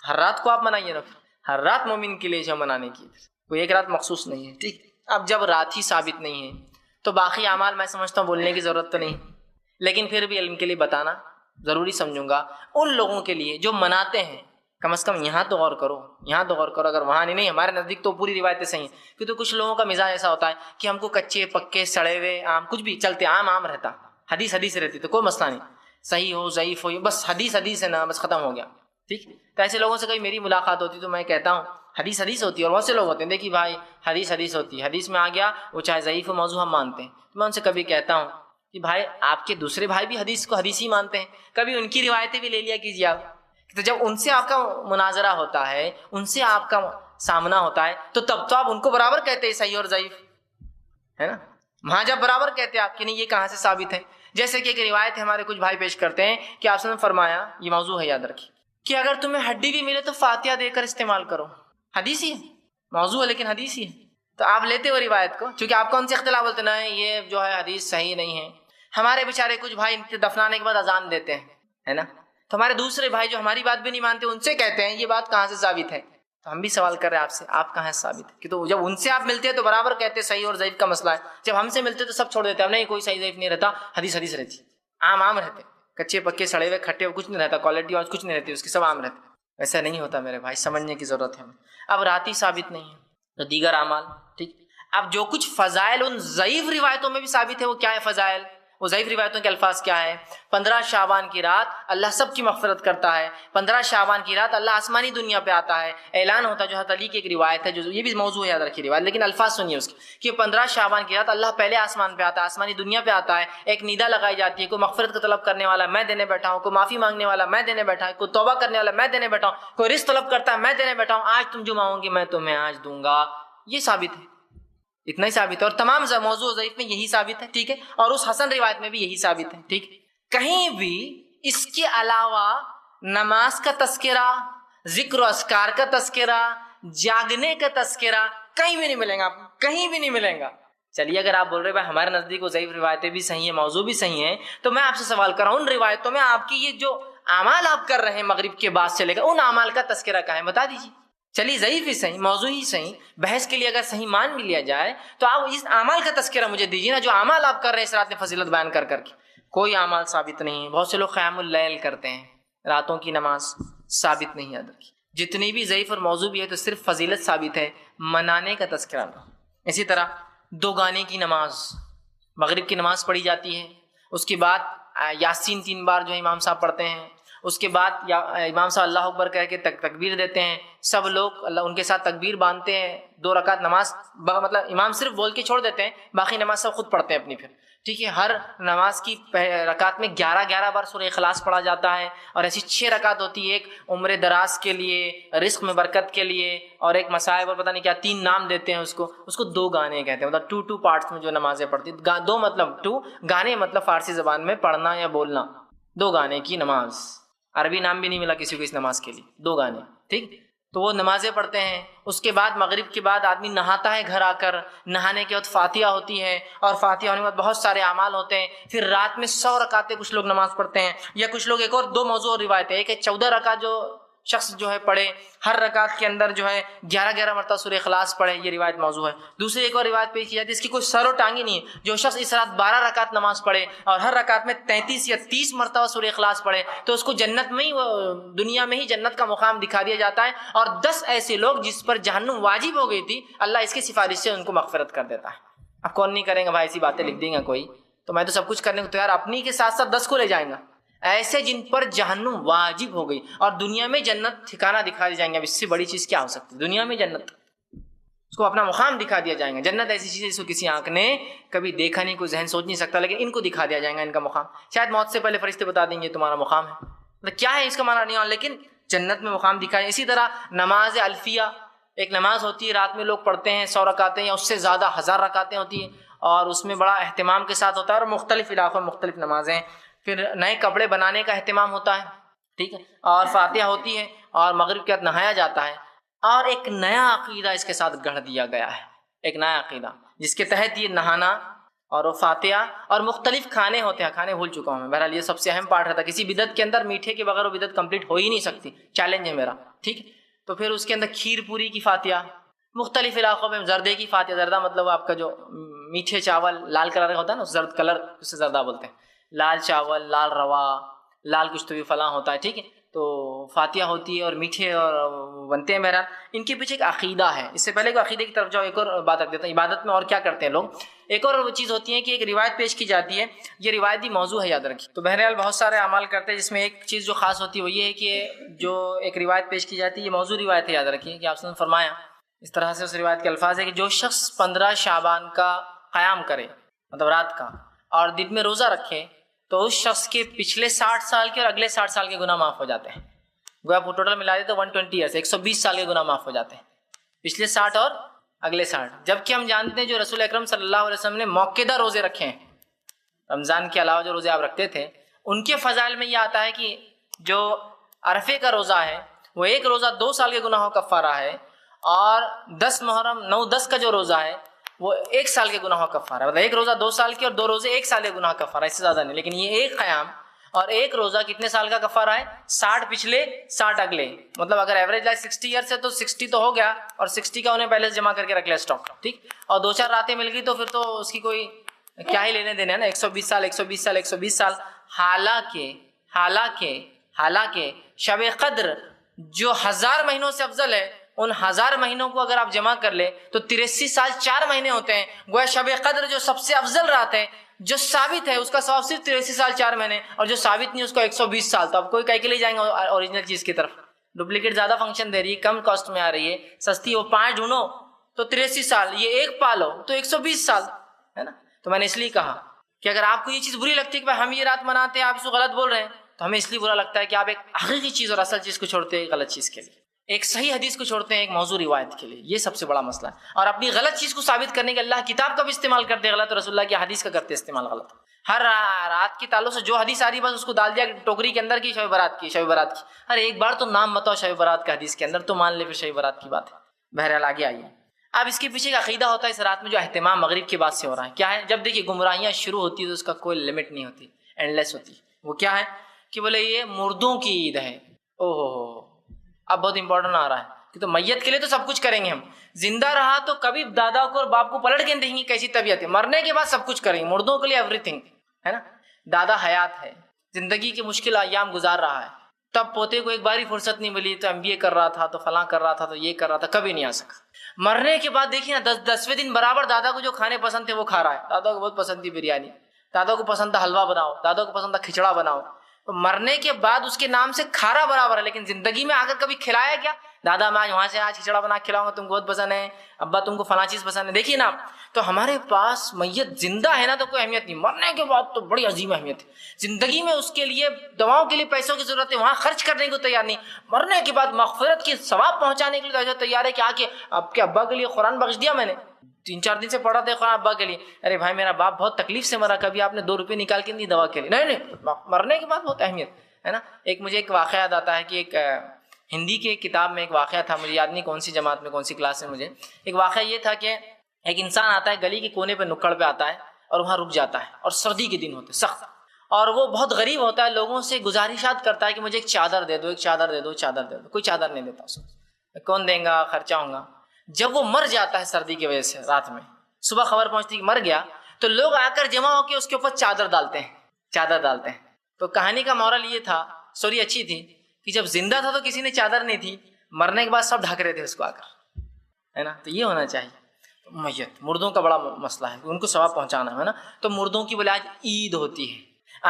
ہر رات کو آپ منائیے نا، ہر رات مومن کے لیے جو منانے کی کوئی ایک رات مخصوص نہیں ہے، ٹھیک۔ اب جب رات ہی ثابت نہیں ہے تو باقی اعمال میں سمجھتا ہوں بولنے کی ضرورت تو نہیں، لیکن پھر بھی علم کے لیے بتانا ضروری سمجھوں گا ان لوگوں کے لیے جو مناتے ہیں، کم از کم یہاں تو غور کرو، یہاں تو غور کرو، اگر وہاں نہیں ہمارے نزدیک تو پوری روایتیں صحیح ہیں، کیونکہ کچھ لوگوں کا مزاج ایسا ہوتا ہے کہ ہم کو کچے پکے سڑے ہوئے آم کچھ بھی چلتے، عام رہتا، حدیث رہتی تو کوئی مسئلہ نہیں، صحیح ہو ضعیف ہو بس حدیث ہے نا، بس ختم ہو گیا، ٹھیک۔ تو ایسے لوگوں سے کبھی میری ملاقات ہوتی تو میں کہتا ہوں حدیث ہوتی ہے، اور بہت سے لوگ ہوتے ہیں دیکھیے بھائی حدیث ہوتی ہے، حدیث میں آ گیا وہ چاہے ضعیف ہو موضوع ہم مانتے ہیں، تو میں ان سے کبھی کہتا ہوں کہ بھائی آپ کے دوسرے بھائی بھی حدیث کو حدیث ہی مانتے ہیں، کبھی ان کی روایتیں بھی لے لیا کیجیے آپ۔ تو جب ان سے آپ کا مناظرہ ہوتا ہے، ان سے آپ کا سامنا ہوتا ہے، تو تب تو آپ ان کو برابر کہتے ہیں صحیح اور ضعیف، ہے نا، وہاں جب برابر کہتے ہیں آپ کہ نہیں یہ کہاں سے ثابت ہے۔ جیسے کہ ایک روایت ہے ہمارے کچھ بھائی پیش کرتے ہیں کہ آپ نے فرمایا، یہ موضوع ہے یاد رکھیے، کہ اگر تمہیں ہڈی بھی ملے تو فاتحہ دے کر استعمال کرو، حدیث ہی ہے، موضوع ہے لیکن حدیث ہی ہے۔ تو آپ لیتے ہو روایت کو، چونکہ آپ کون سے اختلاف بولتے نا یہ جو ہے حدیث صحیح نہیں ہے۔ ہمارے بیچارے کچھ بھائی دفنانے کے بعد اذان دیتے ہیں، ہے نا، تو ہمارے دوسرے بھائی جو ہماری بات بھی نہیں مانتے ان سے کہتے ہیں یہ بات کہاں سے ثابت ہے، تو ہم بھی سوال کر رہے ہیں آپ سے، آپ کہاں سے ثابت ہے؟ کہ تو جب ان سے آپ ملتے ہیں تو برابر کہتے ہیں صحیح اور ضعیف کا مسئلہ ہے، جب ہم سے ملتے تو سب چھوڑ دیتے ہیں، نہیں کوئی صحیح ضعیف نہیں رہتا، حدیث رہتی، عام رہتے، کچے پکے سڑے ہوئے کھٹے ہوئے کچھ نہیں رہتا، کوالٹی اور کچھ نہیں رہتی اس کی، سب عام رہتے۔ ایسا نہیں ہوتا میرے بھائی، سمجھنے کی ضرورت ہے ہمیں۔ اب رات ہی ثابت نہیں ہے تو دیگر اعمال، ٹھیک۔ اب جو کچھ فضائل ان ضعیف روایتوں میں بھی ثابت ہے وہ کیا ہے فضائل؟ وہ ضعیف روایتوں کے الفاظ کیا ہے؟ 15 شعبان کی رات اللہ سب کی مغفرت کرتا ہے، 15 شعبان کی رات اللہ آسمانی دنیا پہ آتا ہے، اعلان ہوتا ہے، جو حضرت علی کی ایک روایت ہے، جو یہ بھی موضوع ہے یاد رکھیے روایت، لیکن الفاظ سنیے اس کے، کہ 15 شعبان کی رات اللہ پہلے آسمان پہ آتا ہے، آسمانی دنیا پہ آتا ہے، ایک ندا لگائی جاتی ہے، کوئی مغفرت کا طلب کرنے والا میں دینے بیٹھا ہوں، کوئی معافی مانگنے والا میں دینے بیٹھا ہوں، کوئی توبہ کرنے والا میں دینے بیٹھا ہوں، کوئی رزق طلب کرتا ہے میں دینے بیٹھا ہوں، آج تم جو مانگو گے میں تمہیں آج دوں گا، یہ ثابت ہے، اتنا ہی ثابت ہے، اور تمام موضوع ضعیف میں یہی ثابت ہے، ٹھیک ہے، اور اس حسن روایت میں بھی یہی ثابت ہے، ٹھیک۔ کہیں بھی اس کے علاوہ نماز کا تذکرہ، ذکر و اذکار کا تذکرہ، جاگنے کا تذکرہ کہیں بھی نہیں ملیں گا، کہیں بھی نہیں ملیں گا۔ چلیے اگر آپ بول رہے بھائی ہمارے نزدیک وہ ضعیف روایتیں بھی صحیح ہیں، موضوع بھی صحیح ہیں، تو میں آپ سے سوال کر رہا ہوں ان روایتوں میں آپ کی یہ جو اعمال آپ کر رہے ہیں مغرب کے بعد سے لے کر، ان اعمال کا تذکرہ کہاں ہے بتا دیجیے۔ چلیے ضعیف ہی صحیح، موضوع ہی صحیح، بحث کے لیے اگر صحیح مان بھی لیا جائے تو آپ اس اعمال کا تذکرہ مجھے دیجیے نا، جو اعمال آپ کر رہے ہیں اس رات میں فضیلت بیان کر کے، کوئی اعمال ثابت نہیں ہے۔ بہت سے لوگ قیام اللیل کرتے ہیں، راتوں کی نماز ثابت نہیں یاد رکھی، جتنی بھی ضعیف اور موضوع بھی ہے تو صرف فضیلت ثابت ہے، منانے کا تذکرہ نہیں۔ اسی طرح دو گانے کی نماز، مغرب کی نماز پڑھی جاتی ہے، اس کے بعد یاسین 3 بار جو امام صاحب پڑھتے ہیں، اس کے بعد امام صاحب اللہ اکبر کہہ کے تکبیر دیتے ہیں، سب لوگ اللہ ان کے ساتھ تکبیر باندھتے ہیں، 2 رکعت نماز مطلب امام صرف بول کے چھوڑ دیتے ہیں، باقی نماز سب خود پڑھتے ہیں اپنی پھر، ٹھیک ہے۔ ہر نماز کی رکعت میں 11 بار سورہ اخلاص پڑھا جاتا ہے، اور ایسی 6 رکعت ہوتی ہے، ایک عمر دراز کے لیے، رزق میں برکت کے لیے، اور ایک مصائب اور پتہ نہیں کیا 3 نام دیتے ہیں اس کو 2 گانے کہتے ہیں، مطلب 2 پارٹس میں جو نمازیں پڑھتی، 2 مطلب 2 گانے، مطلب فارسی زبان میں پڑھنا یا بولنا، 2 گانے کی نماز، عربی نام بھی نہیں ملا کسی کو اس نماز کے لیے، 2 گانے، ٹھیک۔ تو وہ نمازیں پڑھتے ہیں، اس کے بعد مغرب کے بعد آدمی نہاتا ہے گھر آ کر، نہانے کے بعد فاتحہ ہوتی ہے، اور فاتحہ ہونے کے بعد بہت سارے اعمال ہوتے ہیں، پھر رات میں 100 رکعتیں کچھ لوگ نماز پڑھتے ہیں، یا کچھ لوگ ایک اور 2 موضوع اور روایت ہے، ایک ہے 14 رکعت جو شخص جو ہے پڑھے، ہر رکعت کے اندر جو ہے 11 مرتبہ سورہ اخلاص پڑھے، یہ روایت موضوع ہے۔ دوسری ایک اور روایت پیش کی جاتی ہے، اس کی کوئی سر و ٹانگ ہی نہیں ہے، جو شخص اس رات 12 رکعت نماز پڑھے اور ہر رکعت میں 33 یا 30 مرتبہ سورہ اخلاص پڑھے تو اس کو جنت میں ہی، دنیا میں ہی جنت کا مقام دکھا دیا جاتا ہے، اور 10 ایسے لوگ جس پر جہنم واجب ہو گئی تھی اللہ اس کی سفارش سے ان کو مغفرت کر دیتا ہے۔ اب کون نہیں کریں گا بھائی، ایسی باتیں لکھ دیں گا کوئی، تو میں تو سب کچھ کرنے کو تیار، اپنی کے ساتھ ساتھ 10 کو لے جائیں گا، ایسے جن پر جہنم واجب ہو گئی اور دنیا میں جنت ٹھکانہ دکھا دی جائیں گے۔ اب اس سے بڑی چیز کیا ہو سکتی ہے دنیا میں جنت؟ اس کو اپنا مقام دکھا دیا جائے گا. جنت ایسی چیز ہے جس کو کسی آنکھ نے کبھی دیکھا نہیں، کوئی ذہن سوچ نہیں سکتا، لیکن ان کو دکھا دیا جائے گا ان کا مقام. شاید موت سے پہلے فرشتے بتا دیں گے تمہارا مقام ہے، مطلب کیا ہے اس کا معنی نہیں، لیکن جنت میں مقام دکھایا. اسی طرح نماز الفیہ، ایک نماز ہوتی ہے رات میں لوگ پڑھتے ہیں 100 رکعتیں یا اس سے زیادہ 1000 رکعتیں ہوتی ہیں، اور اس میں بڑا اہتمام کے ساتھ ہوتا ہے، اور مختلف علاقوں میں مختلف نمازیں. پھر نئے کپڑے بنانے کا اہتمام ہوتا ہے، ٹھیک ہے، اور فاتحہ ہوتی ہے، اور مغرب کے بعد نہایا جاتا ہے. اور ایک نیا عقیدہ اس کے ساتھ گڑھ دیا گیا ہے، ایک نیا عقیدہ جس کے تحت یہ نہانا اور وہ فاتحہ اور مختلف کھانے ہوتے ہیں. کھانے بھول چکا ہوں میں، بہرحال یہ سب سے اہم پارٹ رہتا ہے. کسی بدعت کے اندر میٹھے کے بغیر وہ بدعت کمپلیٹ ہو ہی نہیں سکتی، چیلنج ہے میرا، ٹھیک. تو پھر اس کے اندر کھیر پوری کی فاتحہ، مختلف علاقوں میں زردے کی فاتحہ. زردہ مطلب آپ کا جو میٹھے چاول لال کلر کا ہوتا ہے نا، زرد کلر اسے زردہ بولتے ہیں. لال چاول، لال روا، لال کچھ تو بھی فلاں ہوتا ہے، ٹھیک ہے. تو فاتحہ ہوتی ہے اور میٹھے اور بنتے ہیں. بہرحال ان کے پیچھے ایک عقیدہ ہے. اس سے پہلے کہ عقیدے کی طرف جاؤ، ایک اور بات رکھ دیتا ہوں. عبادت میں اور کیا کرتے ہیں لوگ، ایک اور چیز ہوتی ہے کہ ایک روایت پیش کی جاتی ہے. یہ روایتی موضوع ہے، یاد رکھیے. تو بہرحال بہت سارے اعمال کرتے ہیں، جس میں ایک چیز جو خاص ہوتی ہے وہ یہ ہے کہ جو ایک روایت پیش کی جاتی ہے، یہ موضوع روایت ہے. یاد رکھیے کہ آپ نے فرمایا اس طرح سے اس روایت کے الفاظ ہے کہ جو شخص 15 شعبان کا قیام کرے، مطلب رات کا، اور دن میں روزہ رکھے، تو اس شخص کے پچھلے 60 سال کے اور اگلے 60 سال کے گناہ معاف ہو جاتے ہیں. گویا آپ ٹوٹل ملا دیں تو 120 ایئرس، 120 سال کے گناہ معاف ہو جاتے ہیں، پچھلے 60 اور اگلے 60. جبکہ ہم جانتے ہیں جو رسول اکرم صلی اللہ علیہ وسلم نے موقعہ روزے رکھے ہیں، رمضان کے علاوہ جو روزے آپ رکھتے تھے، ان کے فضائل میں یہ آتا ہے کہ جو عرفے کا روزہ ہے وہ ایک روزہ 2 سال کے گناہوں کا کفارہ ہے، اور 10 محرم 9-10 کا جو روزہ ہے وہ 1 سال کے گناہوں کا کفارہ ہے. مطلب ایک روزہ 2 سال کے اور 2 روزے 1 سال کے گناہ کا کفارہ ہے، اس سے زیادہ نہیں. لیکن یہ ایک قیام اور ایک روزہ کتنے سال کا کفارہ ہے؟ 60 پچھلے 60 اگلے. مطلب اگر ایوریج لائف 60 ایئرس ہے تو 60 تو ہو گیا، اور 60 کا انہیں پہلے سے جمع کر کے رکھ لیا اسٹاک، ٹھیک. اور 2-4 راتیں مل گئی تو پھر تو اس کی کوئی کیا ہی لینے دینے ہے نا. 120 سال 120 سال 120 سال. حالانکہ شب قدر جو 1000 مہینوں سے افضل ہے، ان 1000 مہینوں کو اگر آپ جمع کر لیں تو 83 سال 4 مہینے ہوتے ہیں. گویا شب قدر جو سب سے افضل رات ہے، جو ثابت ہے، اس کا ثواب صرف 83 سال 4 مہینے، اور جو ثابت نہیں اس کو 120 سال. تو اب کوئی کہہ کے لے جائیں گے اوریجنل چیز کی طرف. ڈپلیکیٹ زیادہ فنکشن دے رہی ہے، کم کاسٹ میں آ رہی ہے، سستی. وہ 5 ڈھونڈو تو 83 سال، یہ ایک پالو تو 120 سال ہے نا. تو میں نے اس لیے کہا کہ اگر آپ کو یہ چیز بری لگتی ہے کہ ہم یہ رات مناتے ہیں، آپ اس کو غلط بول رہے ہیں، تو ہمیں اس لیے برا لگتا ہے کہ آپ ایک حقیقی چیز اور اصل چیز کو چھوڑتے ہیں غلط چیز کے لیے، ایک صحیح حدیث کو چھوڑتے ہیں ایک موضوع روایت کے لیے. یہ سب سے بڑا مسئلہ ہے. اور اپنی غلط چیز کو ثابت کرنے کے اللہ کتاب کا بھی استعمال کرتے غلط، اور رسول اللہ کی حدیث کا کرتے استعمال غلط. ہر رات کے تعلق سے جو حدیث آ رہی بس اس کو ڈال دیا ٹوکری کے اندر کی شب برات کی. ہر ایک بار تو نام بتاؤ شب برات کا حدیث کے اندر، تو مان لے پھر شب برات کی بات ہے. بہرحال آگے آئیے. اب اس کے پیچھے کا عقیدہ ہوتا ہے اس رات میں جو اہتمام مغرب کے بعد سے ہو رہا ہے کیا ہے. جب دیکھیے گمراہیاں شروع ہوتی ہے تو اس کا کوئی لمٹ نہیں ہوتی، اینڈ لیس ہوتی. وہ کیا ہے کہ بولے یہ مردوں کی عید ہے. او ہو اب بہت امپورٹنٹ آ رہا ہے کہ تو میت کے لیے تو سب کچھ کریں گے ہم، زندہ رہا تو کبھی دادا کو اور باپ کو پلٹ کے دیکھیں گے کیسی طبیعت ہے، مرنے کے بعد سب کچھ کریں گے. مردوں کے لیے ایوری تھنگ ہے نا. دادا حیات ہے، زندگی کے مشکل ایام گزار رہا ہے، تب پوتے کو ایک باری فرصت نہیں ملی تو MBA کر رہا تھا، تو فلاں کر رہا تھا، تو یہ کر رہا تھا، کبھی نہیں آ سکا. مرنے کے بعد دیکھیے نا 10ویں دن برابر دادا کو جو کھانے پسند تھے وہ کھا رہا ہے. دادا کو بہت پسند تھی بریانی، دادا کو پسند تھا حلوہ بناؤ، دادا کو پسند تھا کھچڑا بناؤ. تو مرنے کے بعد اس کے نام سے کھارا برابر ہے، لیکن زندگی میں آ کر کبھی کھلایا کیا؟ دادا میں وہاں سے آج کھچڑا بنا کے کھلاؤں گا، تم کو بہت پسند ہے، ابا تم کو فلاں چیز پسند ہے. دیکھیے نا، تو ہمارے پاس میت زندہ ہے نا تو کوئی اہمیت نہیں، مرنے کے بعد تو بڑی عظیم اہمیت ہے. زندگی میں اس کے لیے دواؤں کے لیے پیسوں کی ضرورت ہے، وہاں خرچ کرنے کو تیار نہیں. مرنے کے بعد مغفرت کی ثواب پہنچانے کے لیے تیار ہے کہ آ کے آپ کے ابا کے لیے قرآن بخش دیا میں نے، 3-4 دن سے پڑھا تھا قرآن ابا کے لیے. ارے بھائی میرا باپ بہت تکلیف سے مرا، کبھی آپ نے 2 روپے نکال کے نہیں دوا کے لیے. نہیں، مرنے کے بعد بہت اہمیت ہے نا. مجھے ایک واقعہ یاد آتا ہے کہ ایک ہندی کی ایک کتاب میں ایک واقعہ تھا، مجھے یاد نہیں کون سی جماعت میں کون سی کلاس میں. مجھے ایک واقعہ یہ تھا کہ ایک انسان آتا ہے گلی کے کونے پہ نکڑ پہ آتا ہے اور وہاں رک جاتا ہے، اور سردی کے دن ہوتے سخت، اور وہ بہت غریب ہوتا ہے، لوگوں سے گزارشات کرتا ہے کہ مجھے ایک چادر دے دو، ایک چادر دے دو، چادر دے دو. کوئی چادر نہیں دیتا اس کو، کون دیں گا، خرچہ ہوگا. جب وہ مر جاتا ہے سردی کی وجہ سے رات میں، صبح خبر پہنچتی کہ مر گیا، تو لوگ آ کر جمع ہو کے اس کے اوپر چادر ڈالتے ہیں. تو کہانی کا مورل یہ تھا، سٹوری اچھی تھی، کہ جب زندہ تھا تو کسی نے چادر نہیں تھی، مرنے کے بعد سب ڈھک رہے تھے اس کو آ کر، ہے نا. تو یہ ہونا چاہیے. میت مردوں کا بڑا مسئلہ ہے، ان کو ثواب پہنچانا ہے نا. تو مردوں کی بولے آج عید ہوتی ہے.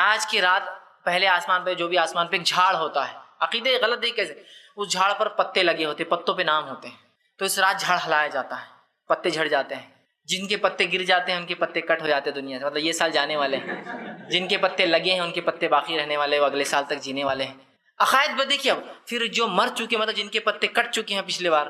آج کی رات پہلے آسمان پہ جو بھی آسمان پہ ایک جھاڑ ہوتا ہے، عقیدے غلط دیکھ کیسے، اس جھاڑ پر پتے لگے ہوتے، پتوں پہ نام ہوتے ہیں، تو اس رات جھاڑ ہلایا جاتا ہے. پتے جھڑ جاتے ہیں، جن کے پتے گر جاتے ہیں ان کے پتے کٹ ہو جاتے ہیں دنیا سے، مطلب یہ سال جانے والے ہیں، جن کے پتے لگے ہیں ان کے پتے باقی رہنے والے، وہ اگلے سال تک جینے والے ہیں۔ عقائد پر دیکھیے اب پھر جو مر چکے، مطلب جن کے پتے کٹ چکے ہیں پچھلے بار،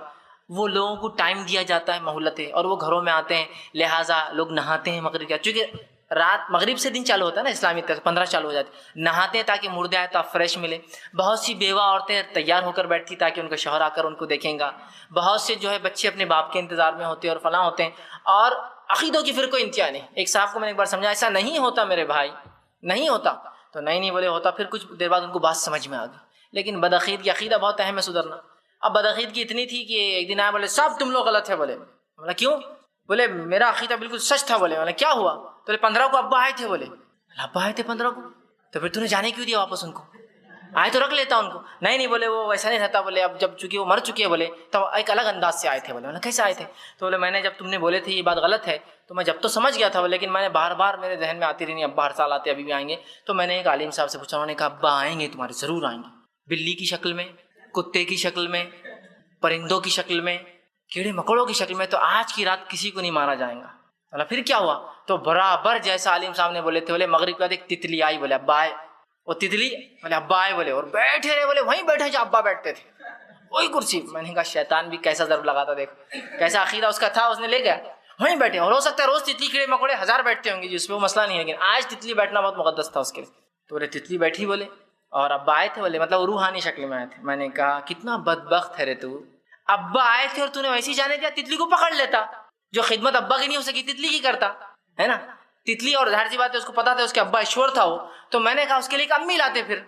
وہ لوگوں کو ٹائم دیا جاتا ہے، مہلتیں، اور وہ گھروں میں آتے ہیں، لہٰذا لوگ نہاتے ہیں مغرب کا، چونکہ رات مغرب سے دن چالو ہوتا ہے نا اسلامی طرف 15 چالو ہو جاتے، نہاتے ہیں تاکہ مردے آئے تو آپ فریش ملے۔ بہت سی بیوہ عورتیں تیار ہو کر بیٹھتی تاکہ ان کا شوہر آ کر ان کو دیکھیں گا، بہت سے جو ہے بچے اپنے باپ کے انتظار میں ہوتے ہیں اور فلاں ہوتے ہیں، اور عقیدوں کی پھر کوئی انتہا نہیں۔ ایک صاحب کو میں نے ایک بار سمجھا ایسا نہیں ہوتا میرے بھائی، نہیں ہوتا، تو نہیں بولے ہوتا، پھر کچھ دیر بعد ان کو بات سمجھ میں آ گئی۔ لیکن بدعقید کی عقیدہ بہت اہم ہے سدھرنا۔ اب بدعقید کی اتنی تھی کہ ایک دن آئے بولے صاحب تم لوگ غلط ہے، بولے کیوں؟ بولے میرا عقیدہ بالکل سچ تھا، بولے کیا ہوا؟ بولے 15 کو ابا آئے تھے، بولے ابا آئے تھے 15 کو، تو پھر تو نے جانے کیوں دیا واپس ان کو؟ آئے تو رکھ لیتا ان کو۔ نہیں بولے وہ ویسا نہیں رہتا، بولے اب جب چونکہ وہ مر چکے ہیں بولے تو ایک الگ انداز سے آئے تھے، بولے کیسے آئے تھے؟ تو بولے میں نے جب تم نے بولے تھے یہ بات غلط ہے تو میں جب تو سمجھ گیا تھا، لیکن میں نے بار بار میرے ذہن میں آتی رہی ابا ہر سال آتے ابھی بھی آئیں گے، تو میں نے ایک عالم صاحب سے پوچھا، انہوں نے کہا ابا آئیں گے تمہارے، ضرور آئیں گے، بلی کی شکل میں، کتے کی شکل میں، پرندوں کی شکل میں، کیڑے مکوڑوں کی شکل میں، تو آج کی رات کسی کو نہیں مارا جائے گا۔ پھر کیا ہوا؟ تو برابر جیسا عالم صاحب نے بولے تھے، بولے مغرب کے بعد ایک تتلی آئی، بولے ابا آئے، وہ تتلی بولے ابا آئے، بولے اور بیٹھے رہے، بولے وہیں بیٹھے جہاں ابا بیٹھتے تھے، وہی کرسی۔ میں نے کہا شیطان بھی کیسا ضرب لگاتا، دیکھو کیسا عقیدہ اس کا تھا، اس نے لے گیا وہیں بیٹھے۔ اور ہو سکتا ہے روز تتلی کیڑے مکوڑے 1000 بیٹھتے ہوں گے جس پہ وہ مسئلہ نہیں ہے، لیکن آج تتلی بیٹھنا بہت مقدس تھا اس کے لیے۔ تو بولے تتلی بیٹھی، بولے اور ابا آئے تھے، بولے مطلب روحانی شکل میں آئے تھے۔ میں نے کہا کتنا بدبخت ہے رے تو، ابا آئے تھے اور تو نے ویسے ہی جانے دیا، تتلی کو پکڑ لیتا، جو خدمت ابا کی نہیں ہو سکی تتلی کی کرتا ہے نا۔ تتلی، اور ظاہر سی بات ہے اس کو پتا تھا اس کے ابا ایشور تھا وہ، تو میں نے کہا اس کے لیے ایک امی لاتے، پھر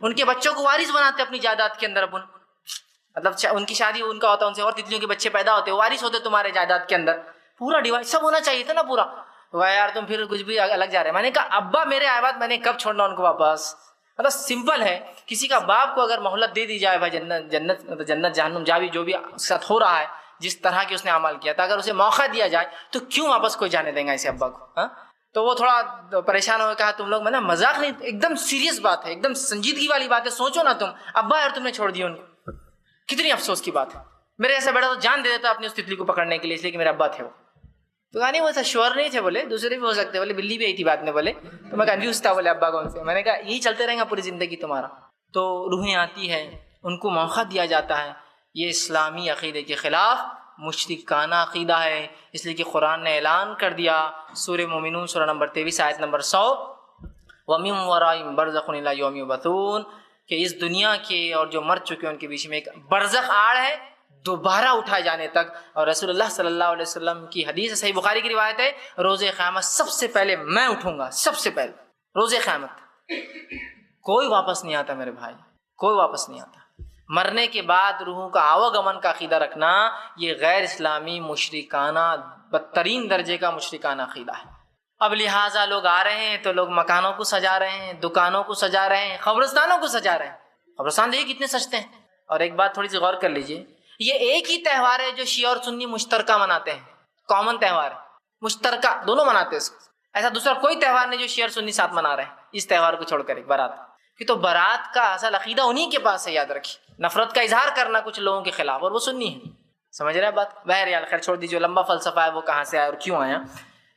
ان کے بچوں کو وارث بناتے اپنی جائیداد کے اندر، اپن مطلب ان کی شادی ان کا ہوتا، ان سے اور تتلیوں کے بچے پیدا ہوتے، وارث ہوتے تمہارے جائیداد کے اندر، پورا ڈیوائڈ سب ہونا چاہیے تھا نا پورا۔ یار تم پھر کچھ بھی الگ جا رہے ہیں۔ میں نے کہا ابا میرے آئے بعد میں نے کب چھوڑنا ان کو واپس؟ مطلب سمپل ہے، کسی کا باپ کو اگر مہلت دے دی جائے بھائی، جنت جہنم جا بھی جو بھی اس کے ساتھ ہو رہا ہے، جس طرح کی اس نے عمل کیا تھا، اگر اسے موقع دیا جائے تو کیوں واپس کوئی جانے دیں گا ایسے ابا کو؟ ہاں، تو وہ تھوڑا پریشان ہو کے کہا تم لوگ، میں نا مذاق نہیں، ایک دم سیریس بات ہے، ایک دم سنجیدگی والی بات ہے، سوچو نا تم ابا یار تم نے چھوڑ دیا ان کو، کتنی افسوس کی بات ہے۔ میرے ایسا بیٹا تو جان دے دیتا اپنی اس تتلی کو پکڑنے کے لیے، اس لیے کہ میرے ابا تھے وہ۔ تو کہا نہیں وہ ایسا شور نہیں تھے، بولے دوسرے بھی ہو سکتے، بولے بلی بھی آئی تھی بات میں، بولے تو میں کنفیوز تھا، بولے ابا کون سے؟ میں نے کہا یہی چلتے رہیں گا پوری زندگی تمہارا۔ تو روحیں آتی ہے، ان کو موقع دیا جاتا ہے، یہ اسلامی عقیدے کے خلاف مشرکانہ عقیدہ ہے، اس لیے کہ قرآن نے اعلان کر دیا سورہ مومنون سورہ نمبر 23 آیت نمبر 100، وَمِن وَرَائِهِمْ بَرْزَخٌ إِلَىٰ يَوْمِ يُبْعَثُونَ، کہ اس دنیا کے اور جو مر چکے ہیں ان کے بیچ میں ایک برزخ آڑ ہے دوبارہ اٹھائے جانے تک۔ اور رسول اللہ صلی اللہ علیہ وسلم کی حدیث، صحیح بخاری کی روایت ہے، روز قیامت سب سے پہلے میں اٹھوں گا، سب سے پہلے روز قیامت۔ کوئی واپس نہیں آتا میرے بھائی، کوئی واپس نہیں آتا۔ مرنے کے بعد روحوں کا آواگمن کا عقیدہ رکھنا یہ غیر اسلامی مشرکانہ بدترین درجے کا مشرکانہ عقیدہ ہے۔ اب لہٰذا لوگ آ رہے ہیں تو لوگ مکانوں کو سجا رہے ہیں، دکانوں کو سجا رہے ہیں، قبرستانوں کو سجا رہے ہیں۔ قبرستان دیکھیے کتنے سجتے ہیں۔ اور ایک بات تھوڑی سی غور کر لیجئے، یہ ایک ہی تہوار ہے جو شیعہ اور سنی مشترکہ مناتے ہیں، کامن تہوار ہے، مشترکہ دونوں مناتے ہیں اس کو۔ ایسا دوسرا کوئی تہوار نہیں جو شیعہ اور سنی ساتھ منا رہے ہیں اس تہوار کو چھوڑ کر، ایک بارات کہ تو بارات کا اصل عقیدہ انہی کے پاس ہے، یاد رکھیے۔ نفرت کا اظہار کرنا کچھ لوگوں کے خلاف، اور وہ سنی ہے، سمجھ رہے ہیں بات؟ بہرحال خیر چھوڑ دیجیے، لمبا فلسفہ ہے وہ کہاں سے آیا اور کیوں آیا،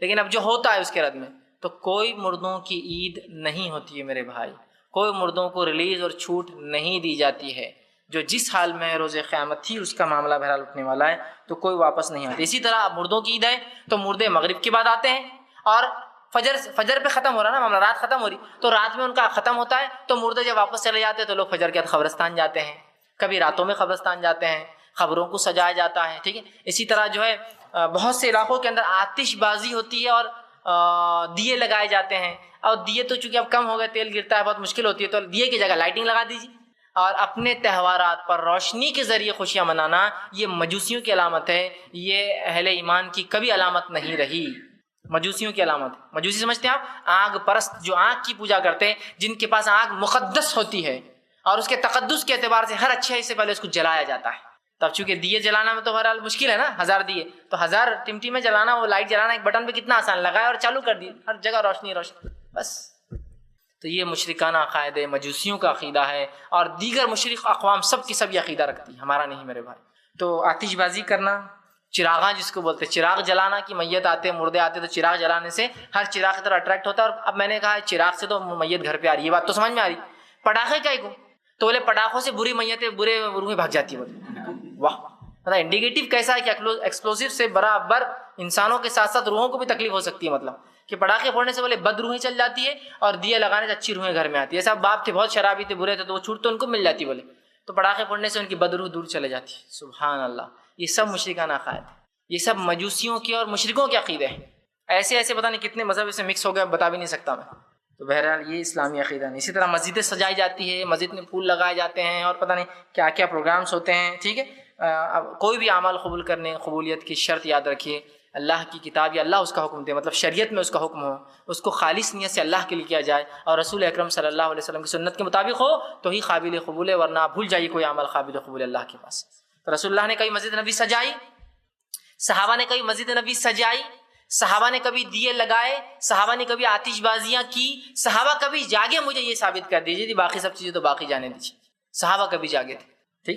لیکن اب جو ہوتا ہے اس کے رد میں تو کوئی مردوں کی عید نہیں ہوتی ہے میرے بھائی، کوئی مردوں کو ریلیز اور چھوٹ نہیں دی جاتی ہے، جو جس حال میں روز قیامت تھی اس کا معاملہ بہرحال اٹھنے والا ہے، تو کوئی واپس نہیں آتی۔ اسی طرح مردوں کی عید ہے تو مردے مغرب کے بعد آتے ہیں، اور فجر پہ ختم ہو رہا نا معاملہ، رات ختم ہو رہی تو رات میں ان کا ختم ہوتا ہے، تو مردے جب واپس چلے جاتے ہیں تو لوگ فجر کے بعد قبرستان جاتے ہیں، کبھی راتوں میں قبرستان جاتے ہیں، قبروں کو سجایا جاتا ہے، ٹھیک ہے۔ اسی طرح جو ہے بہت سے علاقوں کے اندر آتش بازی ہوتی ہے اور دیے لگائے جاتے ہیں، اور دیے تو چونکہ اب کم ہو گئے، تیل گرتا ہے، بہت مشکل ہوتی ہے، تو دیے کی جگہ لائٹنگ لگا دیجیے۔ اور اپنے تہوارات پر روشنی کے ذریعے خوشیاں منانا یہ مجوسیوں کی علامت ہے، یہ اہل ایمان کی کبھی علامت نہیں رہی، مجوسیوں کی علامت ہے۔ مجوسی سمجھتے ہیں آپ؟ آگ پرست، جو آگ کی پوجا کرتے ہیں، جن کے پاس آگ مقدس ہوتی ہے اور اس کے تقدس کے اعتبار سے ہر اچھے سے پہلے اس کو جلایا جاتا ہے۔ تب چونکہ دیے جلانا میں تو بہرحال مشکل ہے نا، 1000 دیے تو 1000 ٹمٹی میں جلانا، وہ لائٹ جلانا ایک بٹن پہ کتنا آسان، لگایا اور چالو کر دی، ہر جگہ روشنی روشنی بس۔ تو یہ مشرکانہ عقائد مجوسیوں کا عقیدہ ہے، اور دیگر مشرک اقوام سب کی سب یہ عقیدہ رکھتی ہے، ہمارا نہیں میرے بھائی۔ تو آتش بازی کرنا، چراغاں جس کو بولتے ہیں، چراغ جلانا کہ میت آتے مردے آتے تو چراغ جلانے سے ہر چراغ کی طرح اٹریکٹ ہوتا ہے. اور اب میں نے کہا چراغ سے تو میت گھر پہ آ رہی ہے، یہ بات تو سمجھ میں آ رہی. پٹاخے کا کو تو بولے پٹاخوں سے بری میتیں برے روحیں بھاگ جاتی ہے. بولے واہ، مطلب انڈیکیٹو کیسا ہے کہ ایکسپلوسیو سے برابر انسانوں کے ساتھ ساتھ روحوں کو بھی تکلیف ہو سکتی ہے. مطلب کہ پٹاخے پھوڑنے سے بولے بد روحیں چل جاتی ہے اور دیا لگانے سے اچھی روحیں گھر میں آتی ہے. ایسا باپ تھے بہت شرابی تھے برے تھے تو وہ چھوٹ تو ان کو مل جاتی بولے، تو پٹاخے پھوڑنے سے ان کی بد روح دور چلے جاتی ہے. سبحان اللہ. یہ سب مشرکانہ عقائد ہے، یہ سب مجوسیوں کے اور مشرکوں کے عقیدے ہیں. ایسے ایسے پتہ نہیں کتنے مذہب سے مکس ہو گئے، بتا بھی نہیں سکتا میں. تو بہرحال یہ اسلامی عقیدہ نہیں. اسی طرح مسجدیں سجائی جاتی ہے، مسجد میں پھول لگائے جاتے ہیں اور پتہ نہیں کیا کیا پروگرامس ہوتے ہیں. ٹھیک ہے، اب کوئی بھی اعمال قبول کرنے قبولیت کی شرط یاد رکھیے اللہ کی کتاب یا اللہ اس کا حکم دے، مطلب شریعت میں اس کا حکم ہو، اس کو خالص نیت سے اللہ کے لیے کیا جائے اور رسول اکرم صلی اللہ علیہ وسلم کی سنت کے مطابق ہو تو ہی قابل قبول ہے، ورنہ بھول جائیے کوئی عمل قابل قبول اللہ کے پاس. تو رسول اللہ نے کبھی مسجد نبی سجائی، صحابہ نے کبھی مسجد نبی سجائی، صحابہ نے کبھی دیے لگائے، صحابہ نے کبھی آتش بازیاں کی، صحابہ کبھی جاگے مجھے یہ ثابت کر دیجیے، باقی سب چیزیں تو باقی جانے دیجیے. صحابہ کبھی جاگے تھے.